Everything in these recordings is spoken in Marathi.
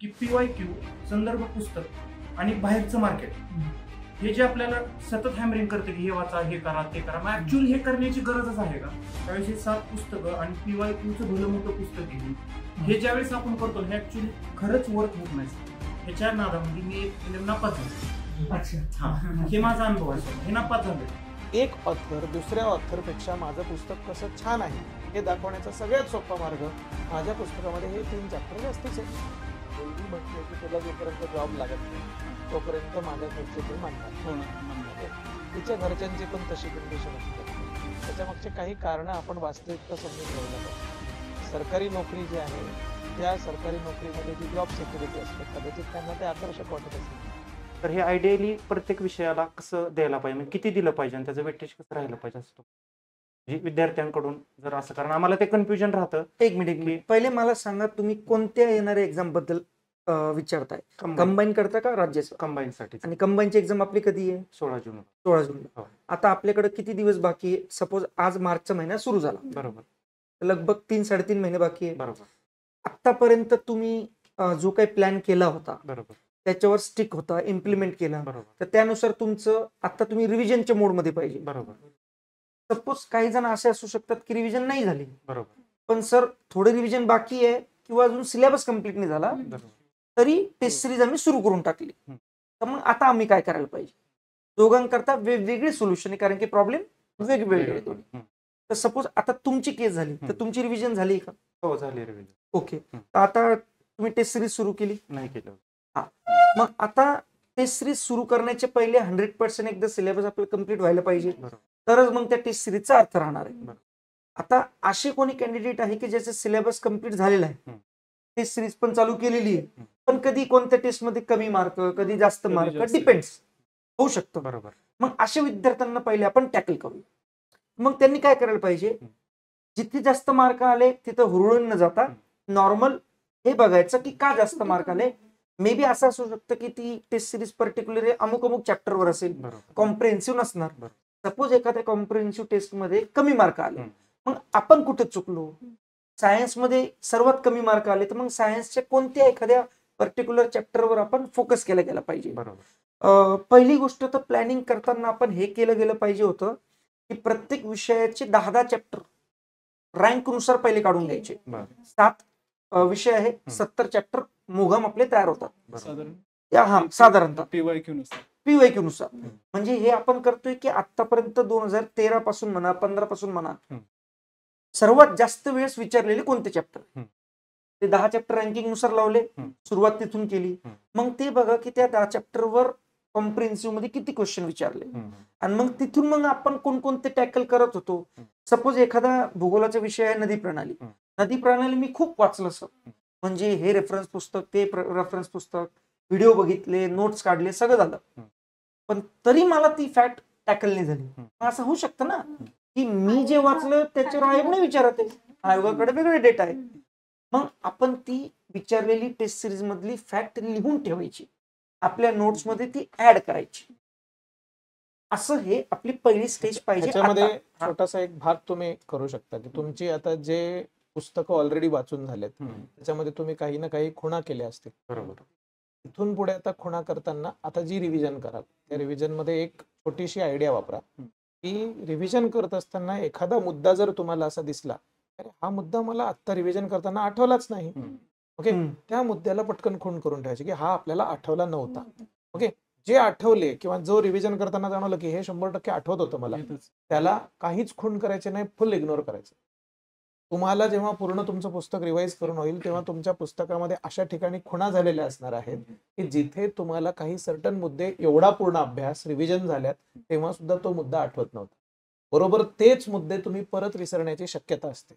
की PYQ संदर्भ पुस्तक आणि बाहेरचं मार्केट हे जे आपल्याला सतत हॅमरिंग करते की हे वाचा, हे करा, ते करा, मग ऍक्च्युअली हे करण्याची गरजच आहे का? त्यावेळेस हे 7 पुस्तकं आणि PYQचं भलं मोठं पुस्तक घेऊन हे ज्यावेळेस आपण करतो हे ऍक्च्युअली खरंच वर्क होत नाही. ह्याच्या नादामध्ये मी एक नापास झालो. अच्छा, हे माझा अनुभव आहे, हे नापास झालो. एक ऑथर दुसऱ्या ऑथरपेक्षा माझं पुस्तक कसं छान आहे हे दाखवण्याचा सगळ्यात सोपा मार्ग माझ्या पुस्तकामध्ये हे 3 चॅप्टर जास्तीच आहे. एवढी म्हटलं की तुला जोपर्यंत जॉब लागत नाही तोपर्यंत माझ्या घरचे ते मानतात. तिच्या घरच्यांची पण तशी कंडिशन असते. त्याच्यामागचे काही कारणं आपण वास्तविकता समजून घ्यायला पाहिजे. सरकारी नोकरी जी आहे त्या सरकारी नोकरीमध्ये जी जॉब सिक्युरिटी असते कदाचित त्यांना ते आकर्षक वाटत असेल. तर हे आयडियली प्रत्येक विषयाला कसं द्यायला पाहिजे, म्हणजे किती दिलं पाहिजे आणि त्याचं वेटेज कसं राहिलं पाहिजे असतो विद्यार्थ्यांकडून जर असं, कारण आम्हाला ते कन्फ्युजन राहतं. एक मिनिट पहिले मला सांगा, तुम्ही कोणत्या येणाऱ्या एक्झाम बद्दल विचारताय? कंबाईन करता का राज्याचं? कंबाईन साठी. आणि कंबाईनची एक्झाम आपली कधी आहे? 16 जून. 16 जूनला. आता आपल्याकडे किती दिवस बाकी आहे? सपोज आज मार्चचा महिना सुरू झाला, बरोबर, लगभग 3-3.5 महिने बाकी आहे. बरोबर. आतापर्यंत तुम्ही जो काही प्लॅन केला होता बरोबर त्याच्यावर स्टिक होता, इम्प्लिमेंट केला, बरोबर, तर त्यानुसार तुमचं आता तुम्ही रिव्हिजनच्या मोडमध्ये पाहिजे. बरोबर. सपोज काही जण असे असू शकतात की रिव्हिजन नाही झाली, बरोबर, पण सर थोडं रिव्हिजन बाकी आहे किंवा अजून सिलेबस कम्प्लीट नाही झाला, तरी टेस्ट सिरीज आम्ही सुरू करून टाकली. तर मग आता आम्ही काय करायला पाहिजे? दोघांकरता वेगवेगळे सोल्युशन आहे, कारण की प्रॉब्लेम वेगवेगळे दोन्ही. तर सपोज आता तुमची केस झाली तर तुमची रिव्हिजन झाली का? हो, झाली रिव्हिजन. ओके, तर आता तुम्ही टेस्ट सिरीज सुरू केली? नाही केलं. मग आता टेस्ट सिरीज सुरू करण्याच्या पहिले 100% एकदा सिलेबस आपल्याला कम्प्लीट व्हायला पाहिजे, तरच मग त्या टेस्ट सिरीजचा अर्थ राहणार आहे. आता असे कोणी कॅन्डिडेट आहे की ज्याचा सिलेबस कम्प्लीट झालेला आहे, टेस्ट सिरीज पण चालू केलेली आहे, पण कधी कोणत्या टेस्ट मध्ये कमी मार्क, कधी जास्त मार्क, डिपेंड्स होऊ शकतो. बरोबर. मग अशा विद्यार्थ्यांना पहिले आपण टॅकल करू. मग त्यांनी काय करायला पाहिजे? जिथे जास्त मार्क आले तिथं हुरळून न जाता नॉर्मल हे बघायचं की का जास्त मार्क आले. मे बी असं असू शकतं की ती टेस्ट सिरीज पर्टिक्युलरली अमुक चॅप्टरवर असेल, कॉम्प्रिहेन्सिव्ह नसणार. सपोज एखाद्या कॉम्प्रिहेन्सिव्ह टेस्ट मध्ये कमी मार्क आले, मग आपण कुठे चुकलो? सायन्समध्ये सर्वात कमी मार्क आले, तर मग सायन्सच्या कोणत्या एखाद्या पर्टिक्युलर चॅप्टरवर आपण फोकस केला गेला पाहिजे. पहिली गोष्ट तर प्लॅनिंग करताना आपण हे केलं गेलं पाहिजे होतं की प्रत्येक विषयाचे 10 चॅप्टर रँक नुसार पहिले काढून घ्यायचे. 7 विषय आहे, 70 चॅप्टर मुघम आपले तयार होतात साधारणतः PYQ नुसार. म्हणजे हे आपण करतोय की आतापर्यंत 2013 पासून म्हणा, 15 पासून म्हणा, सर्वात जास्त वेळेस विचारलेले कोणते चॅप्टर, ते 10 चॅप्टर रँकिंग नुसार लावले, सुरुवात तिथून केली. मग ते बघा की त्या 10 चॅप्टरवर कॉम्प्रिहेन्सिव्ह मध्ये किती क्वेश्चन विचारले, आणि मग तिथून मग आपण कोणकोणते टॅकल करत होतो. सपोज एखादा भूगोलाचा विषय आहे नदी प्रणाली. नदी प्रणाली मी खूप वाचलं सर, म्हणजे हे रेफरन्स पुस्तक, ते रेफरन्स पुस्तक, व्हिडिओ बघितले, नोट्स काढले, सगळं झालं, पण तरी मला ती फॅक्ट टॅकल नाही झाली. असं होऊ शकतं ना की मी जे वाचलं त्याच्यावर आयोग नाही विचारत आहे, आयोगाकडे वेगळे डेटा आहे. मग आपण ती विचारलेली टेस्ट सिरीज मधली फॅक्ट लिहून ठेवायची, आपल्या नोट्स मध्ये ती ऍड करायची. असं हे आपली पहिली स्टेज पाहिजे. त्याच्यामध्ये छोटासा एक भाग तुम्ही करू शकता की तुमची आता जे पुस्तकं ऑलरेडी वाचून झालेत त्याच्यामध्ये तुम्ही काही ना काही खुणा केल्या असतील. बरोबर. इथून पुढे आता खुणा करताना आता जी रिव्हिजन कराल त्या रिव्हिजन मध्ये एक छोटीशी आयडिया वापरा की रिव्हिजन करत असताना एखादा मुद्दा जर तुम्हाला असा दिसला, अरे हा मुद्दा मला आता रिव्हिजन करताना आठवलाच नाही, ओके, त्या मुद्द्याला पटकन खूण करून ठेवायचे की हा आपल्याला आठवला नव्हता. ओके, जे आठवले किंवा जो रिव्हिजन करताना जाणवलं की हे 100% आठवत होतं मला, त्याला काहीच खूण करायचे नाही, फुल इग्नोर करायचं. तुम्हाला जेव्हा पूर्ण तुमचं पुस्तक रिवाइज करून होईल तेव्हा तुमच्या पुस्तकामध्ये अशा ठिकाणी खुणा झालेल्या असणार आहेत की जिथे तुम्हाला काही सर्टन मुद्दे एवढा पूर्ण अभ्यास रिव्हिजन झाल्यात तेव्हा सुद्धा तो मुद्दा आठवत नव्हता. बरोबर तेच मुद्दे तुम्ही परत विसरण्याची शक्यता असते.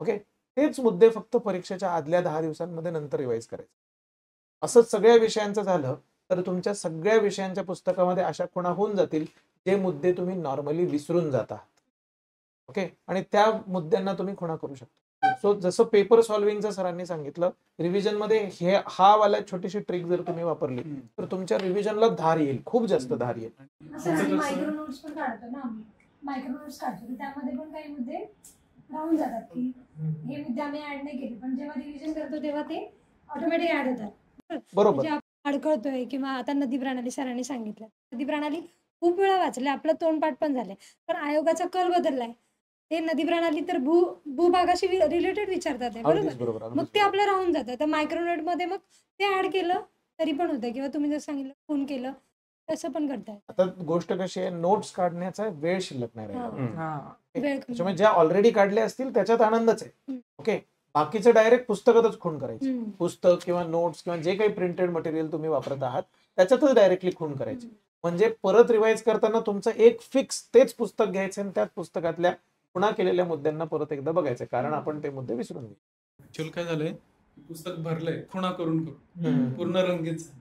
ओके, तेच मुद्दे फक्त परीक्षेच्या आदल्या 10 दिवसांमध्ये नंतर रिवाइज करायचे. असंच सगळ्या विषयांचं झालं तर तुमच्या सगळ्या विषयांच्या पुस्तकामध्ये अशा खुणा होऊन जातील जे मुद्दे तुम्ही नॉर्मली विसरून जाता. ओके, आणि त्या मुद्द्यांना तुम्ही खुणा करू शकता. सो जसं पेपर सॉल्व्हिंगचं सरांनी सांगितलं, रिव्हिजन मध्ये हा वाला छोटीशी ट्रिक जर तुम्ही वापरली तर तुमच्या रिव्हिजनला धार येईल, खूप जास्त धार येईल. मायक्रो नोट्स पण काढतो ना आम्ही, मायक्रो नोट्स काढतो, त्यामध्ये पण काही मुद्दे राहून जातात की हे मुद्दे आम्ही ऍड नाही केले, पण जेव्हा रिव्हिजन करतो तेव्हा ते ऑटोमॅटिक ऍड होतात. बरोबर. म्हणजे आपण अडकळतोय किंवा आता नदी प्रणाली सरांनी सांगितलं, नदी प्रणाली खूप वेळा वाचले, आपलं तोंडपाठ पण झालंय, पण आयोगाचा कल बदललाय. हे नदी प्रणाली तर भूभागाशी रिलेटेड विचारतात आहे, अगदीच बरोबर. बरोबर. मग ते आपलं राहून जातं. तर मायक्रोनेटमध्ये मग ते ऍड केलं तरी पण होतं, किंवा तुम्ही जर सांगितलं फोन केलं तसं पण करताय. आता गोष्ट कशी आहे, नोट्स काढण्याचा वेळ शिल्लक नाही राहिला. हा. वेळ कमी. त्याच्यामुळे ज्या ऑलरेडी काढल्या असतील त्याच्यात आनंदच आहे. ओके, बाकीचं डायरेक्ट पुस्तकातच खून करायचं. पुस्तक किंवा नोट्स किंवा जे काही प्रिंटेड मटेरियल तुम्ही वापरत आहात त्याच्यातच डायरेक्टली खून करायचे. म्हणजे परत रिवाइज करताना तुमचं एक फिक्स तेच पुस्तक घ्यायचं आणि त्याच पुस्तकातल्या खुणा केलेल्या मुद्द्यांना परत एकदा बघायचं, कारण आपण ते मुद्दे विसरून गेलो. ऍक्च्युअल काय झालंय, पुस्तक भरलंय खुणा करून पूर्ण रंगीत झालं.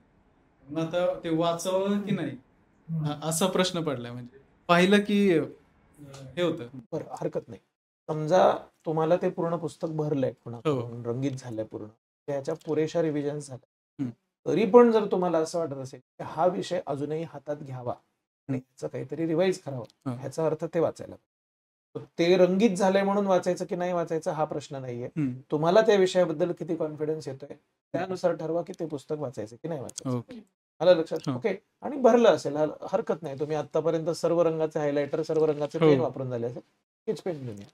मग आता ते वाचावं की नाही असा प्रश्न पडलाय. म्हणजे पाहिलं की हे होतं. बरं, हरकत नाही. समजा तुम्हाला ते पूर्ण पुस्तक भरलंय खुणा करून, रंगीत झालंय पूर्ण, त्याच्या पुरेशा रिव्हिजन झाल्या, तरी पण जर तुम्हाला असं वाटत असेल की हा विषय अजूनही हातात घ्यावा आणि त्याचं काहीतरी रिवाइज करावं, ह्याचा अर्थ ते वाचायला. ते रंगीत झालंय म्हणून वाचायचं की नाही वाचायचं हा प्रश्न नाहीये. तुम्हाला त्या विषयाबद्दल किती कॉन्फिडन्स येतोय त्यानुसार ठरवा की ते पुस्तक वाचायचं की नाही वाचायचं. मला लक्षात. ओके, आणि भरलं असेल हरकत नाही. तुम्ही आतापर्यंत सर्व रंगाचे हायलायटर, सर्व रंगाचे पेन वापरून झाले असेल, स्केच पेन घेऊन या.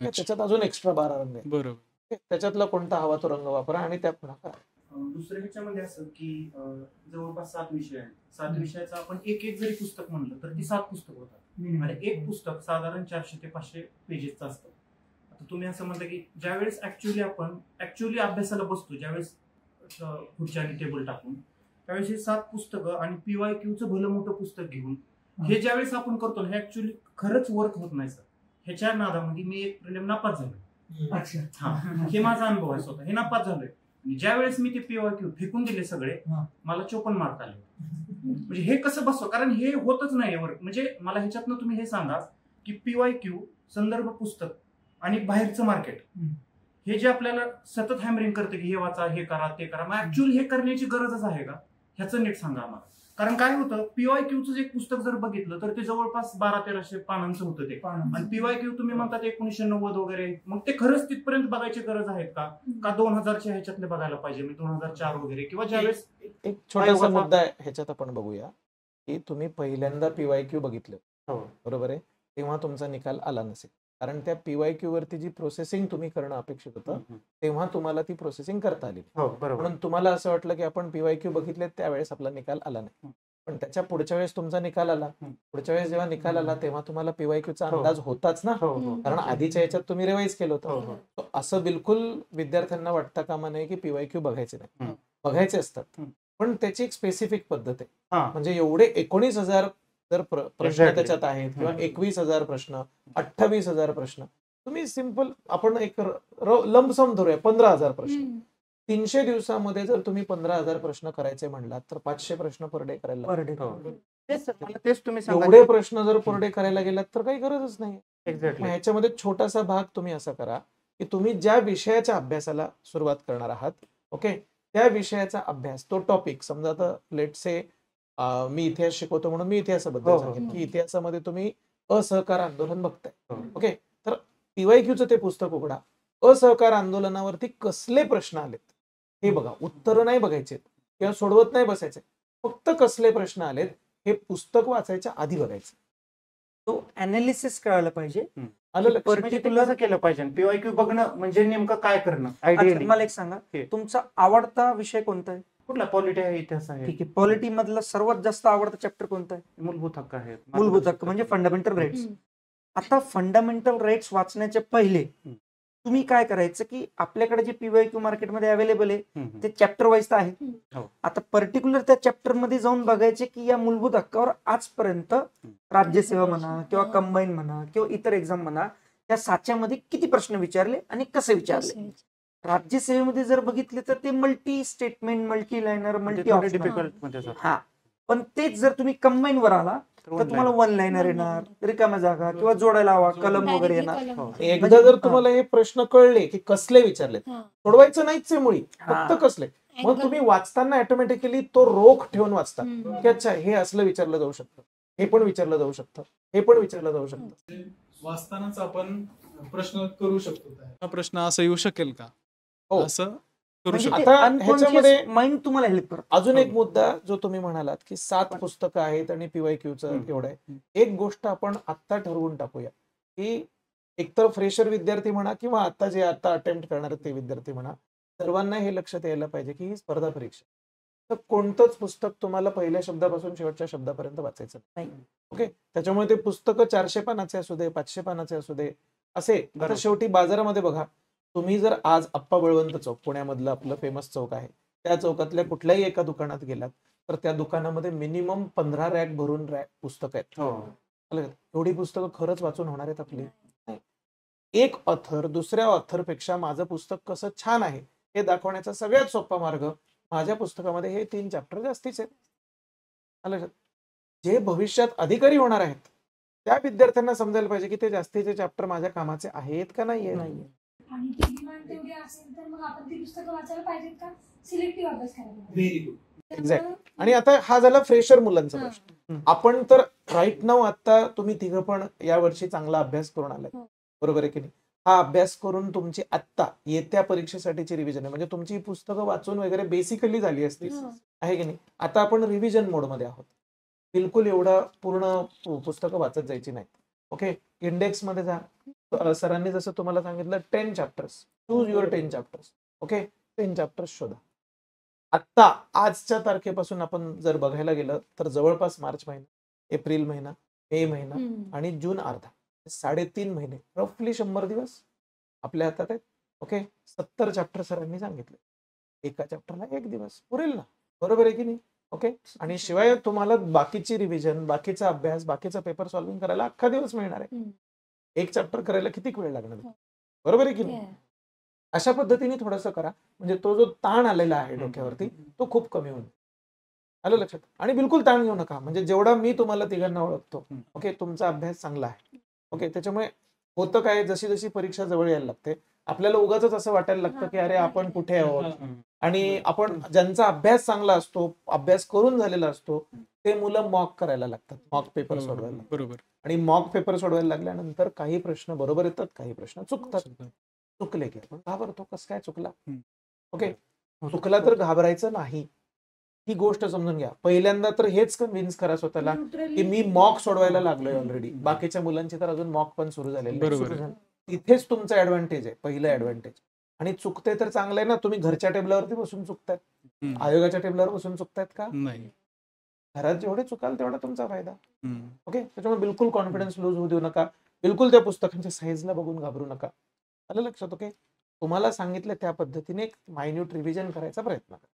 त्याच्यात अजून एक्स्ट्रा 12 रंग आहे, बरोबर. त्याच्यातला कोणता हवा तो रंग वापरा आणि त्या पुन्हा करा. दुसऱ्या ह्याच्यामध्ये असं की जवळपास 7 विषय आहेत. 7 विषयाचं आपण एक जरी पुस्तक म्हणलं तर ती 7 पुस्तक होतात आणि एक पुस्तक साधारण 400 ते 500 पेजेसचं असतं. आता तुम्ही असं म्हणता की ज्यावेळेस आपण अभ्यासाला बसतो, ज्यावेळेस खुर्च्या आणि टेबल टाकून, त्यावेळेस हे 7 पुस्तकं आणि PYQचं भलं मोठं पुस्तक घेऊन हे ज्यावेळेस आपण करतो ना, हे ऍक्च्युअली खरंच वर्क होत नाही सर. ह्याच्या नादामध्ये मी एक प्रिलिम नापास झालो. अच्छा, हे माझा अनुभव आहे स्वतः. हे नापास झालोय. ज्या वेळेस मी ते PYQ फेकून दिले सगळे, मला 54 मार्क आले. म्हणजे हे कसं बसव, कारण हे होतच नाही वर्क. म्हणजे मला ह्याच्यातनं तुम्ही हे सांगा की PYQ, संदर्भ पुस्तक आणि बाहेरचं मार्केट, हे जे आपल्याला सतत हॅमरिंग करते की हे वाचा, हे करा, ते करा, मग ऍक्च्युअली हे करण्याची गरजच आहे का, ह्याचं नीट सांगा आम्हाला. कारण काय होतं, PYQचं एक पुस्तक जर बघितलं तर ते जवळपास 1200-1300 पानांचं होतं ते, आणि PYQ तुम्ही म्हणतात 1990 वगैरे, मग ते खरंच तिथपर्यंत बघायची गरज आहे का 2000च्या ह्याच्यातले बघायला पाहिजे, मी 2004 वगैरे, किंवा ज्यावेळेस. एक छोटासा मुद्दा आहे ह्याच्यात आपण बघूया की तुम्ही पहिल्यांदा PYQ बघितलं, बरोबर आहे, तेव्हा तुमचा निकाल आला नसेल, कारण त्या PYQ वरती जी प्रोसेसिंग तुम्ही करणं अपेक्षित होतं तेव्हा तुम्हाला ती प्रोसेसिंग करता आली. म्हणून तुम्हाला असं वाटलं की आपण PYQ बघितले, त्यावेळेस आपला निकाल आला नाही. पण त्याच्या पुढच्या वेळेस तुमचा निकाल आला. पुढच्या वेळेस जेव्हा निकाल आला तेव्हा तुम्हाला PYQचा अंदाज होताच ना, कारण आधीच्या याच्यात तुम्ही रिवाइज केलं होतं. असं बिलकुल विद्यार्थ्यांना वाटता कामा नये की PYQ बघायचे नाही, बघायचे असतात, पण त्याची एक स्पेसिफिक पद्धत आहे. म्हणजे एवढे 19,000 जर प्रश्न त्याच्यात आहेत किंवा 21,000 प्रश्न, 28,000 प्रश्न, तुम्ही सिंपल आपण एक लंबसम धरूया 15,000 प्रश्न. 300 दिवसामध्ये जर तुम्ही 15,000 प्रश्न करायचे म्हणलात तर 500 प्रश्न पर डे करायला तेच तुम्ही एवढे प्रश्न जर पर डे करायला गेलात तर काही गरजच नाही. ह्याच्यामध्ये छोटासा भाग तुम्ही असा करा की तुम्ही ज्या विषयाच्या अभ्यासाला सुरुवात करणार आहात, ओके, त्या विषयाचा अभ्यास, तो टॉपिक, समजा आता लेट से मी इतिहास शिकवतो म्हणून मी इतिहासाबद्दल सांगेन की इतिहासामध्ये तुम्ही असहकार आंदोलन बघताय, ओके, तर PYQचं ते पुस्तक उघडा, असहकार आंदोलनावरती कसले प्रश्न आलेत हे बघा. उत्तर नाही बघायचे किंवा सोडवत नाही बसायचे, फक्त कसले प्रश्न आलेत हे पुस्तक वाचायच्या आधी बघायचं. तो अनालिसिस करायला पाहिजे. पर्टिक्युलर केलं पाहिजे. PYQ बघणं म्हणजे नेमकं काय करणं. आयडिया मला एक सांगा, तुमचा आवडता विषय कोणता आहे? कुठला? पॉलिटी आहे, इतिहास आहे. ठीक आहे. पॉलिटी मधला सर्वात जास्त आवडता चॅप्टर कोणता आहे? मूलभूत हक्क आहेत. मूलभूत हक्क म्हणजे फंडामेंटल राईट्स. आता फंडामेंटल राईट्स वाचण्याच्या पहिले तुम्ही काय करायचं की आपल्याकडे जे PYQ मार्केटमध्ये अवेलेबल आहे ते चॅप्टर वाईज तर आहे. आता पर्टिक्युलर त्या चॅप्टर मध्ये जाऊन बघायचे की या मूलभूत हक्कावर आजपर्यंत राज्यसेवा म्हणा किंवा कंबाईन म्हणा किंवा इतर एक्झाम म्हणा, त्या साच्यामध्ये किती प्रश्न विचारले आणि कसे विचारले. राज्यसेवेमध्ये जर बघितले तर ते multi statement, multi liner, multi difficult. हा, पण तेच जर तुम्ही कंबाईन वर आला तर तुम्हाला वन लाईनर येणार, रिकाम्या जागा किंवा जोडायला हवा कलम वगैरे येणार. एकदा जर तुम्हाला हे प्रश्न कळले की कसले विचारलेत, सोडवायचं नाहीच आहे मुळी, फक्त कसले, मग तुम्ही वाचताना ऑटोमॅटिकली तो रोख ठेवून वाचता की अच्छा हे असलं विचारलं जाऊ शकतं, हे पण विचारलं जाऊ शकतं, हे पण विचारलं जाऊ शकतं. वाचतानाच आपण प्रश्न करू शकतो, हा प्रश्न असा येऊ शकेल का, असं करू म्हणजे शकतो. आता ह्याच्यामध्ये माइंड तुम्हाला हेल्प करतो. अजून एक मुद्दा जो तुम्ही म्हणालात की 7 पुस्तकं आहेत आणि PYQचं एवढं आहे. एक गोष्ट आपण आत्ता ठरवून टाकूया की एकतर फ्रेशर विद्यार्थी म्हणा किंवा आता अटेम्प्ट करणारे ते विद्यार्थी म्हणा, सर्वांना हे लक्षात यायला पाहिजे की ही स्पर्धा परीक्षा, तर कोणतंच पुस्तक तुम्हाला पहिल्या शब्दापासून शेवटच्या शब्दापर्यंत वाचायचं नाही. ओके, त्याच्यामुळे ते पुस्तकं 400 पानाचे असू दे, 500 पानाचे असू दे असे. आता शेवटी बाजारामध्ये बघा, तुम्ही जर आज आप्पा बळवंत चौक, पुण्यामधलं आपलं फेमस चौक आहे, त्या चौकातल्या कुठल्याही एका दुकानात गेलात तर त्या दुकानामध्ये मिनिमम 15 रॅक भरून पुस्तकं आहेत. एवढी पुस्तकं खरंच वाचून होणार आहेत आपली? एक ऑथर दुसऱ्या ऑथर पेक्षा माझं पुस्तक कसं छान आहे हे दाखवण्याचा सगळ्यात सोपा मार्ग, माझ्या पुस्तकामध्ये हे 3 चॅप्टर जास्तीच आहेत. जे भविष्यात अधिकारी होणार आहेत त्या विद्यार्थ्यांना समजायला पाहिजे की ते जास्तीचे चॅप्टर माझ्या कामाचे आहेत का नाही. आणि ती डिमांड तेवढी असेल तर मग आपण ती पुस्तकं वाचायला पाहिजेत का सिलेक्टिव्ह अभ्यास करायला पाहिजे? Very good. एक्झॅक्ट. आणि आता हा झाला फ्रेशर मुलांचा प्रश्न. आपण तर राईट नाऊ आता तुम्ही तिघं पण या वर्षी चांगला अभ्यास करून आलाय, बरोबर आहे की नाही? हा अभ्यास करून तुमची आत्ता येत्या परीक्षेसाठीची रिव्हिजन आहे, म्हणजे तुमची पुस्तकं वाचून वगैरे बेसिकली झाली असती, आहे की नाही? आता आपण रिव्हिजन मोडमध्ये आहोत. बिलकुल एवढं पूर्ण पुस्तकं वाचत जायची नाहीत. ओके, इंडेक्स मध्ये जा. सरांनी जसं तुम्हाला सांगितलं 10 chapters, choose your 10 chapters. Okay, 10 chapters शोधा. आत्ता आजच्या तारखेपासून आपण जर बघायला गेलं तर जवळपास मार्च महिना, एप्रिल महिना, मे महिना आणि जून अर्धा, 3.5 महिने, रफली 100 दिवस आपल्या हातात आहेत. ओके, 70 चॅप्टर सरांनी सांगितले, एका चॅप्टरला 1 दिवस पुरेल ना, बरोबर आहे की नाही? ओके, आणि शिवाय तुम्हाला बाकीची रिव्हिजन, बाकीचा अभ्यास, बाकीचा पेपर सॉल्व्हिंग करायला अख्खा दिवस मिळणार आहे. एक चॅप्टर करायला किती वेळ लागणार, बरोबर आहे की नाही? अशा पद्धतीने थोडंसं करा, म्हणजे तो जो ताण आलेला आहे डोक्यावरती तो खूप कमी होईल. आलं लक्षात? आणि बिलकुल ताण घेऊ नका, म्हणजे जेवढा मी तुम्हाला तिघांना ओळखतो, ओके, तुमचा अभ्यास चांगला आहे. ओके, त्याच्यामुळे होतं काय, जशी जशी परीक्षा जवळ यायला लागते आपल्याला उगाच असं वाटायला लागतं की अरे आपण कुठे आहोत. आणि आपण ज्यांचा अभ्यास चांगला असतो, अभ्यास करून झालेला असतो, ते मुलं मॉक करायला लागतात, मॉक पेपर सोडवायला. बरोबर. आणि मॉक पेपर सोडवायला लागल्यानंतर काही प्रश्न बरोबर येतात, काही प्रश्न चुकतात. चुकले की आपण घाबरतो, कसं काय चुकला. ओके, चुकला तर घाबरायचं नाही, ही गोष्ट समजून घ्या. पहिल्यांदा तर हेच कन्व्हिन्स करा स्वतःला की मी मॉक सोडवायला लागलोय ऑलरेडी, बाकीच्या मुलांची तर अजून मॉक पण सुरू झालेली. बरोबर. तिथेच तुमचा ऍडव्हान्टेज आहे, पहिलं ऍडव्हान्टेज. आणि चुकते तर चांगलं आहे ना, तुम्ही घरच्या टेबलावरती बसून चुकतायत, आयोगाच्या टेबलावर बसून चुकतायत का? नाही. घरात जेवढे चुकाल तेवढा तुमचा फायदा. ओके, त्याच्यामुळे बिलकुल कॉन्फिडन्स लूज होऊ देऊ नका, बिलकुल त्या पुस्तकांच्या साईजला बघून घाबरू नका. आलं लक्षात? ओके, तुम्हाला सांगितलं त्या पद्धतीने एक मायन्यूट रिव्हिजन करायचा प्रयत्न करा.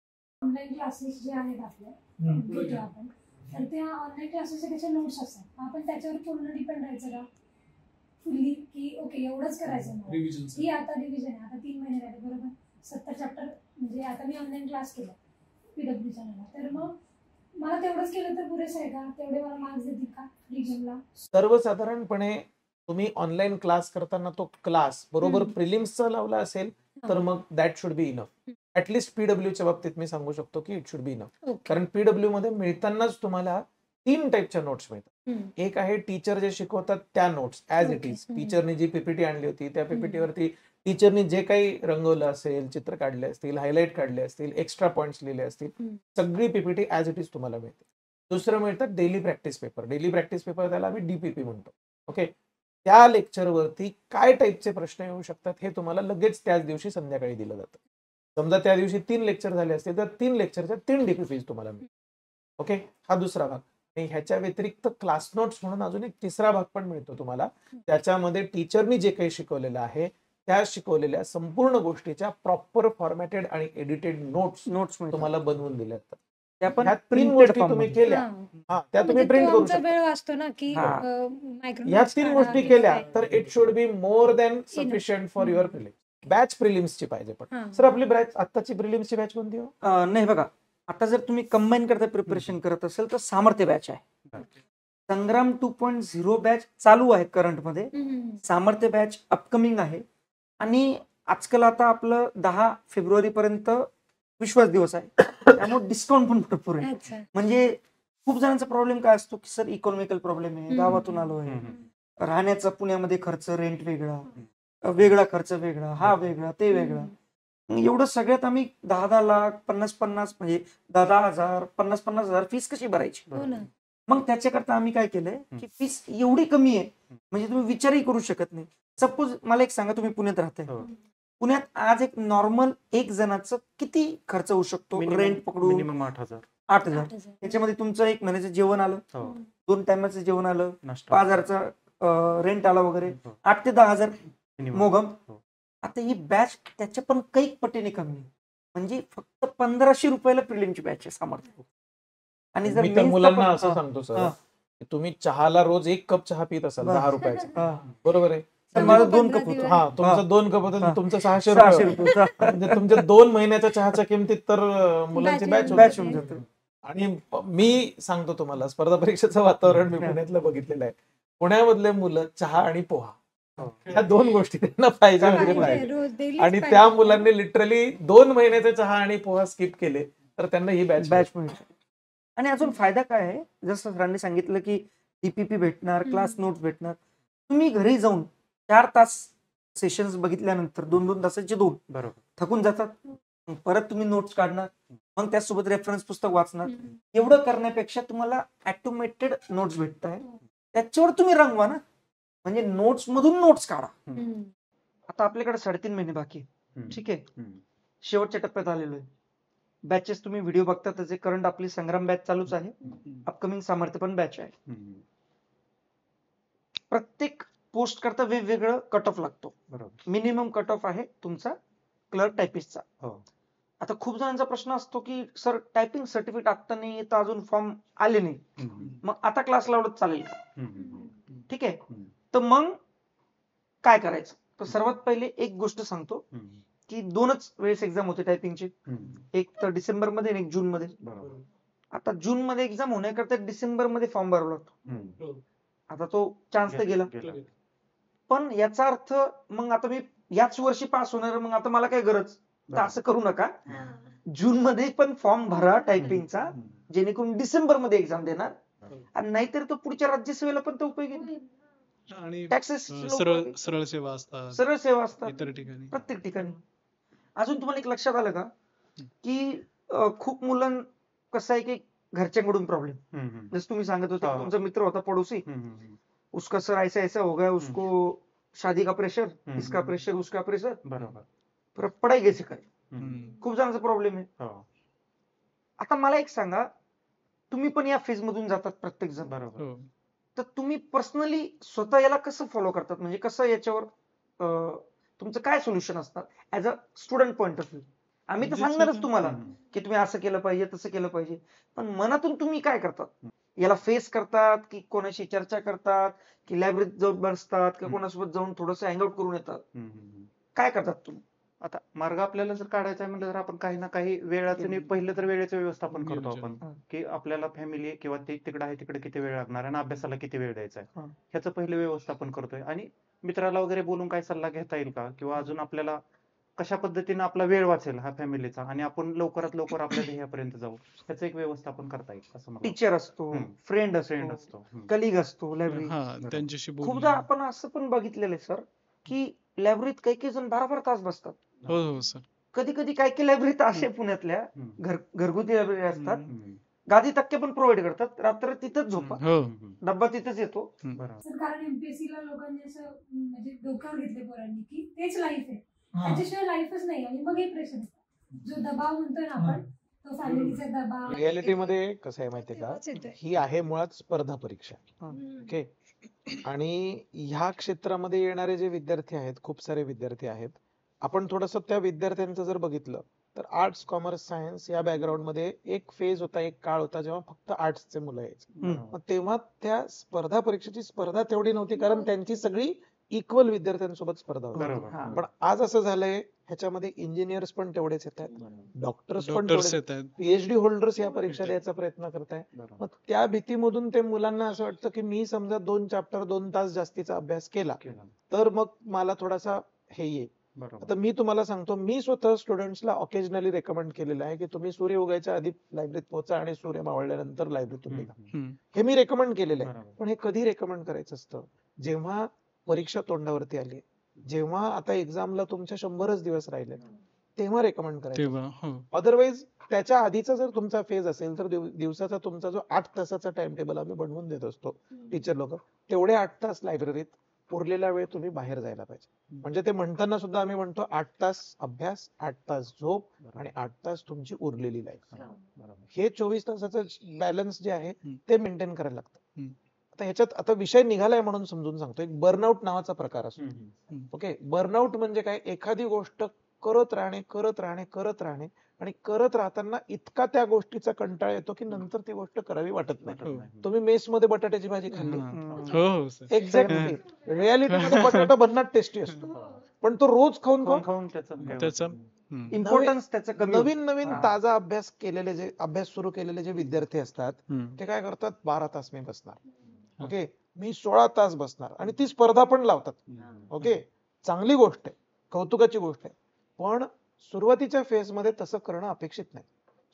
ऑनलाईन क्लासेस जे आहेत आपले घेतो आपण, तर त्या ऑनलाईन क्लासेसचे त्याचे नोट्स असतात, आपण त्याच्यावर पूर्ण डिपेंड राहायचं का फुल्ली, की ओके एवढंच करायचं ही आता रिव्हिजन आहे, आता 3 महिने राहिले, बरोबर 70 चॅप्टर, म्हणजे आता मी ऑनलाईन क्लास केला PW चॅनलला, तर मग मला तेवढंच केलं तर पुरेसं आहे का? तेवढे मला मार्क्स देतील का रिव्हिजनला? सर्वसाधारणपणे तुम्ही ऑनलाईन क्लास करताना तो क्लास बरोबर प्रिलिम्सचा लावला असेल तर मग that should be enough. At least PWच्या बाबतीत मी सांगू शकतो की इट शुड बी इनफ. कारण PW मध्ये मिळतानाच तुम्हाला 3 टाईपच्या नोट्स मिळतात. एक आहे टीचर जे शिकवतात त्या नोट्स ऍज इट इज, टीचरने जी PPT आणली होती त्या PPTवरती टीचरने जे काही रंगवलं असेल, चित्र काढले असतील, हायलाइट काढले असतील, एक्स्ट्रा पॉइंट्स लिहिले असतील, सगळी PPT ऍज इट इज तुम्हाला मिळते. दुसरं मिळतं daily practice paper. Daily practice paper त्याला आम्ही DPP म्हणतो. ओके, त्या लेक्चरवरती काय टाईपचे प्रश्न येऊ शकतात हे तुम्हाला लगेच त्याच दिवशी संध्याकाळी दिलं जातं. समजा त्या दिवशी 3 लेक्चर झाले असतील तर 3 लेक्चरच्या 3 DPPs तुम्हाला मिळतील. ओके, हा दुसरा भाग. आणि ह्याच्या व्यतिरिक्त क्लास नोट्स म्हणून अजून एक तिसरा भाग पण मिळतो तुम्हाला, त्याच्यामध्ये टीचरनी जे काही शिकवलेलं आहे त्या शिकवलेल्या संपूर्ण गोष्टीच्या प्रॉपर फॉर्मॅटेड आणि एडिटेड नोट्स तुम्हाला बनवून दिल्या जातात. त्या पण 3 गोष्टी तुम्ही केल्या, त्या तुम्ही प्रिंट करू शकता. वेळ वाचतो ना की या 3 गोष्टी केल्या तर it should be more than sufficient for your prelims. Batch प्रिलिम्सची पाहिजे. पण सर आपली बॅच आत्ताची प्रिलिम्सची बॅच कोणती हो? नाही बघा, आता जर तुम्ही कंबाईन करता प्रिपरेशन करत असेल तर सामर्थ्य बॅच आहे, संग्राम 2.0 बॅच चालू आहे करंट मध्ये, सामर्थ्य बॅच अपकमिंग आहे. आणि आजकाल आता आपलं 10 फेब्रुवारी पर्यंत विश्वास दिवस आहे, त्यामुळे डिस्काउंट पण भरपूर आहे. म्हणजे खूप जणांचा प्रॉब्लेम काय असतो की सर इकॉनॉमिकल प्रॉब्लेम आहे, गावातून आलो आहे, राहण्याचा पुण्यामध्ये खर्च, रेंट वेगळा, वेगळा खर्च वेगळा, हा वेगळा, ते वेगळा. एवढं सगळ्यात आम्ही 10-10 लाख 50-50 म्हणजे 10-10 हजार 50-50 हजार फीस कशी भरायची? हो ना. मग त्याच्याकरता आम्ही काय केलंय की फीस एवढी कमी आहे म्हणजे तुम्ही विचारही करू शकत नाही. सपोज मला एक सांगा, तुम्ही पुण्यात राहताय, पुण्यात आज एक नॉर्मल एक जणाचं किती खर्च होऊ शकतो? रेंट पकडून मिनिमम 8,000. 8,000. 8,000. त्याच्यामध्ये तुमचं एक महिन्याचं जेवण आलं, हो. 2 टायमाचं जेवण आलं, नाश्ता. 5,000चा रेंट आला वगैरे, हो. 8 ते 10,000 Minimum. मोगम. हो. आता ही बॅच त्याच्या पण काही पटीने कमी आहे. म्हणजे फक्त 1,500 रुपयाला प्रिलिमची बॅच आहे सामर्थ्य. आणि जर मी तर मेन्सचा मुलांना पण- असं सांगतो सर, हा. की तुम्ही चहाला रोज 1 कप चहा पित असाल बरं. 10 रुपयाचा, हा. बरोबर आहे? तर माझं 2 कप 15 होतं. हा, तुमचं 2 कप होतं, हा. तुमचं 600 600 रुपये. रुपये म्हणजे तुमच्या 2 महिन्याच्या चहाच्या किमतीत तर मुलांची बॅच बॅच होऊन जाते. आणि मी सांगतो तुम्हाला, स्पर्धा परीक्षेचं वातावरण मी पुण्यातलं बघितलेलं आहे. पुण्यामधले मुलं चहा आणि पोहा ह्या 2 गोष्टी त्यांना पाहिजे म्हणजे पाहिजे. रोज daily आणि पाहिजे. त्या मुलांनी लिटरली 2 महिन्याचे चहा आणि पोहा स्किप केले तर त्यांना ही बॅच मिळते. आणि अजून फायदा काय आहे, जसं सरांनी सांगितलं की डीपीपी भेटणार, क्लास नोट्स भेटणार. तुम्ही घरी जाऊन 4 तास सेशन्स बघितल्यानंतर 2-2 तासाचे 2 बरोबर. थकून जातात. मग परत तुम्ही नोट्स काढणार, मग त्यासोबत रेफरन्स पुस्तक वाचणार. हम्म. एवढं करण्यापेक्षा तुम्हाला ऑटोमेटेड नोट्स भेटत आहे, त्याच्यावर तुम्ही रंगवा ना. म्हणजे नोट्स मधून नोट्स काढा. हम्म. आता आपल्याकडे 3.5 महिने बाकी आहे. ठीक आहे, शेवटच्या टप्प्यात आलेलो आहे. बॅचेस तुम्ही व्हिडिओ बघता त्याचे करंट आपली संग्राम बॅच चालूच आहे, अपकमिंग सामर्थ्य पण बॅच आहे. प्रत्येक पोस्ट करता वेगवेगळं कट ऑफ लागतो. बरोबर. मिनिमम कट ऑफ आहे तुमचा क्लर्क टायपिस्टचा. हो. आता खूप जणांचा प्रश्न असतो की सर टायपिंग सर्टिफिकेट आता नाही तर अजून फॉर्म आले नाही, मग आता क्लास लावलं चालेल का? ठीक आहे, तर मग काय करायचं? तर सर्वात पहिले एक गोष्ट सांगतो की 2च वेळेस एक्झाम होते टायपिंगची, एक तर डिसेंबर मध्ये आणि एक जून मध्ये. बरोबर. आता जून मध्ये एक्झाम होण्याकरता डिसेंबर मध्ये फॉर्म भरावा लागतो. आता तो चान्स तर गेला. पण याचा अर्थ मग आता मी याच वर्षी पास होणार, मग आता मला काय गरज? तर असं करू नका. जून मध्ये पण फॉर्म भरा टायपिंगचा, जेणेकरून डिसेंबर मध्ये एक्झाम देणार. आणि नाहीतर तो पुढच्या राज्यसेवेला पण तो उपयोगी नाही. आणि टॅक्सेस सरळ सेवा असतात सरळ सेवा असतात इतर ठिकाणी. प्रत्येक ठिकाणी. अजून तुम्हाला एक लक्षात आलं का की खूप मुलं कसं आहे की घरच्यांकडून प्रॉब्लेम, जसं तुम्ही सांगत होते की तुमचा मित्र होता पडोसी, उसका सर ऐसा ऐसा हो गया, उसको शादी का प्रेशर, इसका प्रेशर, उसका प्रेशर, बरोबर. पढ़ाई कैसे करे. हम्म. खूप जणांचा प्रॉब्लेम आहे. हो. आता मला एक सांगा, तुम्ही पण या फेज मधून जातात प्रत्येक जण, बरोबर. हो. तर तुम्ही पर्सनली स्वतः याला कसं फॉलो करतात? म्हणजे कसं याच्यावर तुमचं काय सोल्युशन असतात as a student point of view? आम्ही तर म्हणजे सांगणारच तुम्हाला की तुम्ही असं केलं पाहिजे, तसं केलं पाहिजे, पण मनातून तुम्ही काय करतात? याला फेस करतात की कोणाशी चर्चा करतात की लायब्ररीत जाऊन बसतात की कोणासोबत जाऊन थोडस हँगआउट करून येतात? काय करतात तुम्ही? आता मार्ग आपल्याला जर काढायचा आहे म्हटलं तर आपण काही ना काही वेळाचं नाही, पहिलं तर वेळेचं व्यवस्थापन करतो आपण, की आपल्याला फॅमिली किंवा ते तिकडे आहे तिकडे किती वेळ लागणार आणि अभ्यासाला किती वेळ द्यायचा आहे ह्याचं पहिलं व्यवस्थापन करतोय. आणि मित्राला वगैरे बोलून काय सल्ला घेता येईल का, किंवा अजून आपल्याला कशा पद्धतीने आपला वेळ वाचेल हा फॅमिलीचा आणि आपण लवकरात लवकर आपल्या ध्येयापर्यंत जाऊ, ह्याचं एक व्यवस्थापन करता येईल असं मला टीचर असतो, फ्रेंड फ्रेंड असतो, असतो. कलिग असतो लायब्ररी. हा, त्यांच्याशी खूपदा बोलणं. आपण असं पण बघितलेलं आहे सर की लायब्ररीत काही काही जण 12-12 तास बसतात. हो हो सर. कधी कधी काही काही लायब्ररीत असे पुण्यातल्या घरगुती लायब्ररी असतात, हम्म. गादी तक्के पण प्रोव्हाइड करतात, रात्र तिथंच झोपा, हो. डब्बा तिथंच येतो. बरोबर. सर, कारण एमपीएससी ला लोकांनी असं म्हणजे डोक्यावर घेतले पोरांनी की तेच लाईफ आहे, त्याच्याशिवाय लाईफच नाही. आणि मग हे प्रेशर जो दबाव म्हणतोय ना आपण, तो फॅमिलीचा दबाव. रियालिटी मध्ये कसं आहे माहितीये का, तेव्हाच येतोय. ही आहे मुळात स्पर्धा परीक्षा. ओके. आणि ह्या क्षेत्रामध्ये येणारे जे विद्यार्थी आहेत, खूप सारे विद्यार्थी आहेत, आपण थोडस त्या विद्यार्थ्यांचं जर बघितलं तर आर्ट्स, कॉमर्स, सायन्स या बॅकग्राऊंड मध्ये एक फेज होता, एक काळ होता जेव्हा फक्त आर्ट्सचे मुलं यायचे. मग तेव्हा त्या स्पर्धा परीक्षेची स्पर्धा तेवढी नव्हती, कारण त्यांची सगळी इक्वल विद्यार्थ्यांसोबत स्पर्धा होती. बरोबर. पण आज असं झालंय, ह्याच्यामध्ये इंजिनियर्स पण तेवढेच येत आहेत, डॉक्टर्स पण डॉक्टर्स तेवढेच, येत आहेत. पीएचडी होल्डर्स या परीक्षा द्यायचा प्रयत्न करताय. मग त्या भीतीमधून ते मुलांना असं वाटतं की मी समजा 2 चॅप्टर 2 तास जास्तीचा अभ्यास केला तर मग मला थोडासा हे येईल. आता मी तुम्हाला सांगतो, मी स्वतः स्टुडंट्सला ऑकेजनली रेकमेंड केलेलं आहे की तुम्ही सूर्य उगायच्या आधी लायब्ररीत पोहोचा आणि सूर्य मावळल्यानंतर लायब्ररीतून निघा. हे मी रेकमेंड केलेलं आहे. पण हे कधी रेकमेंड करायचं असतं? जेव्हा परीक्षा तोंडावरती आली, जेव्हा आता एक्झामला तुमच्या 100च दिवस राहिले, तेव्हा रेकमेंड करायचं. तेव्हा हो. अदरवाईज त्याच्या आधीचा जर तुमचा फेज असेल तर दिवसाचा तुमचा जो 8 तासाचा टाइम टेबल आम्ही बनवून देत असतो टीचर लोक, तेवढे 8 तास लायब्ररीत, उरलेला वेळ तुम्ही बाहेर जायला पाहिजे. म्हणजे ते म्हणताना सुद्धा आम्ही म्हणतो 8 तास अभ्यास, 8 तास झोप आणि 8 तास तुमची उरलेली लाईफ. हे 24 तासाचं बॅलन्स जे आहे ते मेंटेन करायला लागतं. आता ह्याच्यात आता विषय निघालाय म्हणून समजून सांगतो. एक बर्नआउट नावाचा प्रकार असतो. ओके, बर्नआउट म्हणजे काय? एखादी गोष्ट करत राहणे आणि करत राहताना इतका त्या गोष्टीचा कंटाळा येतो की नंतर ती गोष्ट करावी वाटत नाही. तुम्ही मेस मध्ये बटाट्याची भाजी खाल्ली, एक्झॅक्टली रियालिटीमध्ये बटाटा भन्नाट टेस्टी असतो, पण तो रोज खाऊन त्याचा इम्पॉर्टन्स त्याचं कमी होतं. नवीन ताजा अभ्यास सुरू केलेले जे विद्यार्थी असतात ते काय करतात, 12 तास मी बसणार, ओके, मी 16 तास बसणार, आणि ती स्पर्धा पण लावतात. ओके, चांगली गोष्ट आहे, कौतुकाची गोष्ट आहे, पण सुरुवातीच्या फेज मध्ये तसं करणं अपेक्षित नाही.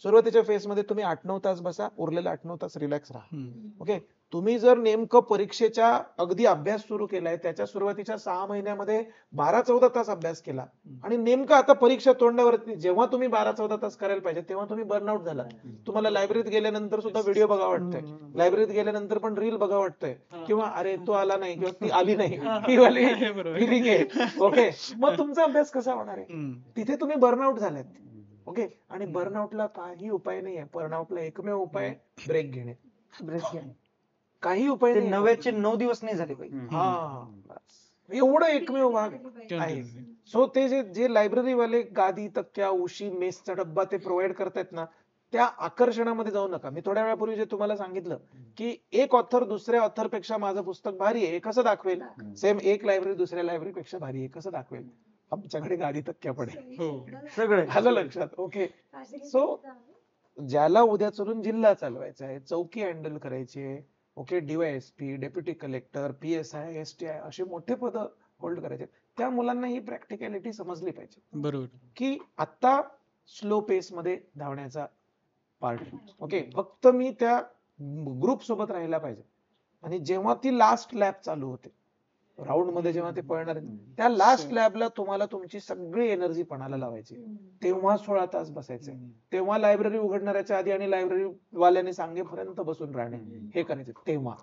सुरुवातीच्या फेज मध्ये तुम्ही 8-9 तास बसा, उरलेले 8-9 तास रिलॅक्स राहा. ओके, तुम्ही जर नेमकं परीक्षेच्या अगदी अभ्यास सुरू केलाय, त्याच्या सुरुवातीच्या 6 महिन्यामध्ये 12-14 तास अभ्यास केला, आणि नेमकं आता परीक्षा तोंडावरती जेव्हा तुम्ही 12-14 तास करायला पाहिजे तेव्हा तुम्ही बर्नआउट झाला. तुम्हाला लायब्ररीत गेल्यानंतर सुद्धा व्हिडिओ बघा वाटतंय, लायब्ररीत गेल्यानंतर पण रील बघा वाटतंय, किंवा अरे तो आला नाही किंवा ती आली नाही, ही वाली फिलिंग आहे. ओके, मग तुमचा अभ्यास कसा होणार आहे? तिथे तुम्ही बर्नआउट झालात. ओके, आणि बर्नआउटला काही उपाय नाहीये. बर्नआउटला एकमेव उपाय ब्रेक घेणे. काही उपाय नाही. 9चे 9 दिवस नाही झाले पाहिजे. हा, एवढं एकमेव भाग आहे. सो ते जे लायब्ररीवाले गादी, तक्क्या, उशी, मेसचा डब्बा ते प्रोव्हाइड करतायत ना, त्या आकर्षणामध्ये जाऊ नका. मी थोड्या वेळापूर्वी जे तुम्हाला सांगितलं की एक ऑथर दुसऱ्या ऑथर पेक्षा माझं पुस्तक भारी आहे, कसं दाखवेल? सेम एक लायब्ररी दुसऱ्या लायब्ररी पेक्षा भारी आहे, कसं दाखवेल? आमच्याकडे गादी तक्क्या पडे, सगळं आलं लक्षात. ओके, सो ज्याला उद्या चलून जिल्हा चालवायचा आहे, चौकी हँडल करायची आहे, okay, DySP, deputy collector, PSI, STI असे मोठे पद होल्ड करायचे, त्या मुलांना ही प्रॅक्टिकॅलिटी समजली पाहिजे. बरोबर, की आता स्लो पेस मध्ये धावण्याचा पार्ट. ओके, फक्त मी त्या ग्रुप सोबत राहायला पाहिजे. आणि जेव्हा ती लास्ट लॅब चालू होते राऊंड मध्ये, जेव्हा ते पळणार त्या लास्ट लॅबला तुम्हाला तुमची सगळी एनर्जी पणाला लावायची, तेव्हा 16 तास बसायचे, तेव्हा लायब्ररी उघडणाऱ्याच्या आधी आणि लायब्ररी वाल्याने सांगेपर्यंत बसून राहणे, हे करायचे. तेव्हा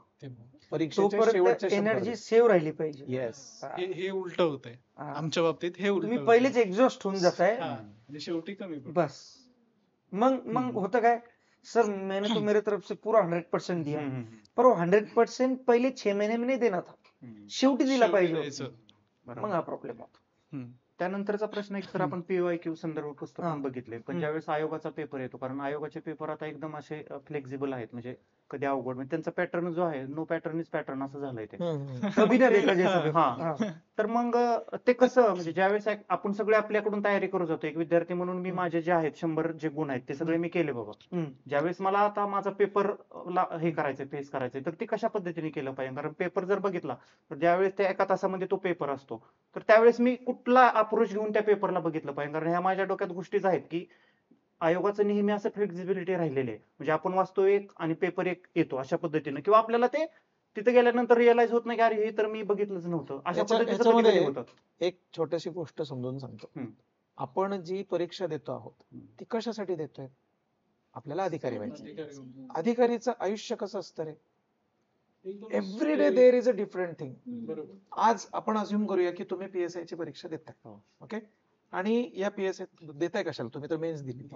परीक्षेच्या शेवटच्या एनर्जी सेव्ह राहिली पाहिजे. येस, हे उलट होतंय आमच्या बाबतीत. हे उलट, तुम्ही पहिलेच एक्झॉस्ट होऊन जाताय, शेवटी कमी बस. मग होतं काय, सर मैंने तो मेरे तरफ से पूरा 100% दिया, पर वो 100% पहिले 6 महीने में नहीं देना था, शेवटी दिला पाहिजे, मग हा प्रॉब्लेम होतो. त्यानंतरचा प्रश्न एक तर आपण PYQ संदर्भ पुस्तक बघितले, पण ज्यावेळेस आयोगाचा पेपर येतो, कारण आयोगाचे पेपर आता एकदम असे फ्लेक्झिबल आहेत, म्हणजे कधी अवघड, म्हणजे त्यांचा पॅटर्न जो आहे नो पॅटर्न इज पॅटर्न असं झालंय ते. हा, तर मग ते कसं, म्हणजे ज्यावेळेस आपण सगळे आपल्याकडून तयारी करू जातो, एक विद्यार्थी म्हणून मी माझे जे आहेत 100 जे गुण आहेत ते सगळे मी केले बाबा. ज्यावेळेस मला आता माझा पेपर हे करायचंय, फेस करायचंय, तर ते कशा पद्धतीने केलं पाहिजे? कारण पेपर जर बघितला तर ज्यावेळेस त्या 1 तासामध्ये तो पेपर असतो, तर त्यावेळेस मी कुठला अप्रोच घेऊन त्या पेपरला बघितलं पाहिजे? कारण ह्या माझ्या डोक्यात गोष्टीच आहेत की आयोगाचं नेहमी असं फ्लेक्झिबिलिटी राहिलेली आहे, म्हणजे आपण वाचतो एक आणि पेपर एक येतो अशा पद्धतीने, किंवा आपल्याला ते तिथे गेल्यानंतर रिअलाइज होत नाही की अरे हे तर मी बघितलंच नव्हतं, अशा पद्धतीने. एक छोटीशी गोष्ट समजून सांगतो. आपण जी परीक्षा देतो आहोत ती कशासाठी देतोय? आपल्याला अधिकारी व्हायचं. अधिकारीचं आयुष्य कसं असतं रे? Every day there is a different thing. आज आपण अज्युम करूया की तुम्ही PSI ची परीक्षा देताय, ओके, आणि या PSI देताय कशाला? तुम्ही तर मेन्स दिली,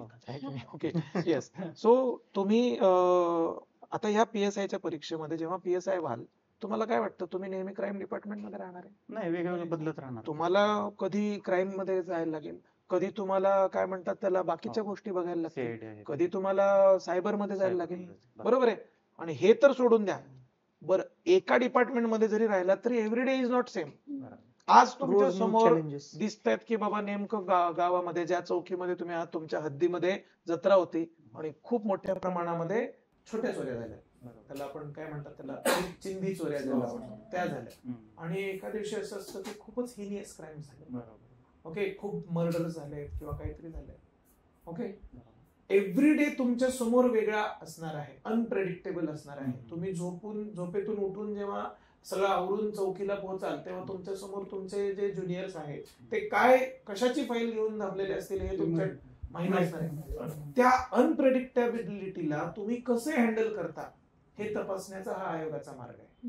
ओके, येस. सो तुम्ही आता ह्या PSI च्या परीक्षेमध्ये जेव्हा PSI व्हाल, तुम्हाला काय वाटतं? तुम्ही नेहमी क्राईम डिपार्टमेंट मध्ये राहणार आहे? नाही, वेगवेगळं बदलत राहणार. तुम्हाला कधी क्राईम मध्ये जायला लागेल, कधी तुम्हाला काय म्हणतात त्याला बाकीच्या गोष्टी बघायला लागतील, कधी तुम्हाला सायबर मध्ये जायला लागेल, बरोबर आहे. आणि हे तर सोडून द्या, बरं एका डिपार्टमेंट मध्ये जरी राहिला तरी every day is not same. आज तुमच्या समोर दिसतायत की बाबा नेमकं गावामध्ये ज्या चौकीमध्ये तुम्ही आहात, तुमच्या हद्दीमध्ये जत्रा होती आणि खूप मोठ्या प्रमाणामध्ये छोट्या चोऱ्या झाल्या, त्याला आपण काय म्हणतात त्याला चिंधी चोऱ्या झाल्या, त्या झाल्या. आणि एका दिवशी असं असतं की खूपच हिनियस क्राईम झाले, ओके, खूप मर्डर झाले किंवा काहीतरी झालंय, ओके. एव्हरी डे तुमच्या समोर वेगळा असणार आहे, अनप्रेडिक्टेबल असणार आहे. तुम्ही झोपेतून उठून जेव्हा सगळं आवरून चौकीला पोहोचाल तेव्हा तुमच्या समोर तुमचे जे ज्युनियर्स आहेत ते काय कशाची फाईल घेऊन थांबलेले असतील हे तुमच्या माहिती असणार आहे. त्या अनप्रेडिक्टेबिलिटीला तुम्ही कसे हँडल करता हे तपासण्याचा हा आयोगाचा मार्ग आहे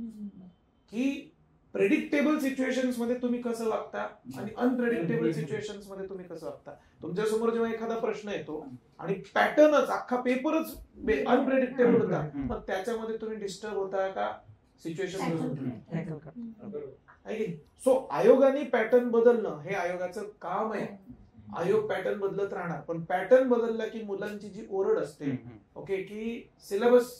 की प्रेडिक्टेबल सिच्युएशन्स मध्ये तुम्ही कसं वागता आणि अनप्रेडिक्टेबल सिच्युएशन्स मध्ये तुम्ही कसं वागता. तुमच्या समोर जेव्हा एखादा प्रश्न येतो आणि पॅटर्नच अख्खा पेपरच अनप्रेडिक्टेबल होता मग त्याच्यामध्ये तुम्ही डिस्टर्ब होता का सिच्युएशन. सो आयोगाने पॅटर्न बदलणं हे आयोगाचं काम आहे. आयोग पॅटर्न बदलत राहणार पण पॅटर्न बदलला की मुलांची जी ओरड असते ओके की सिलेबस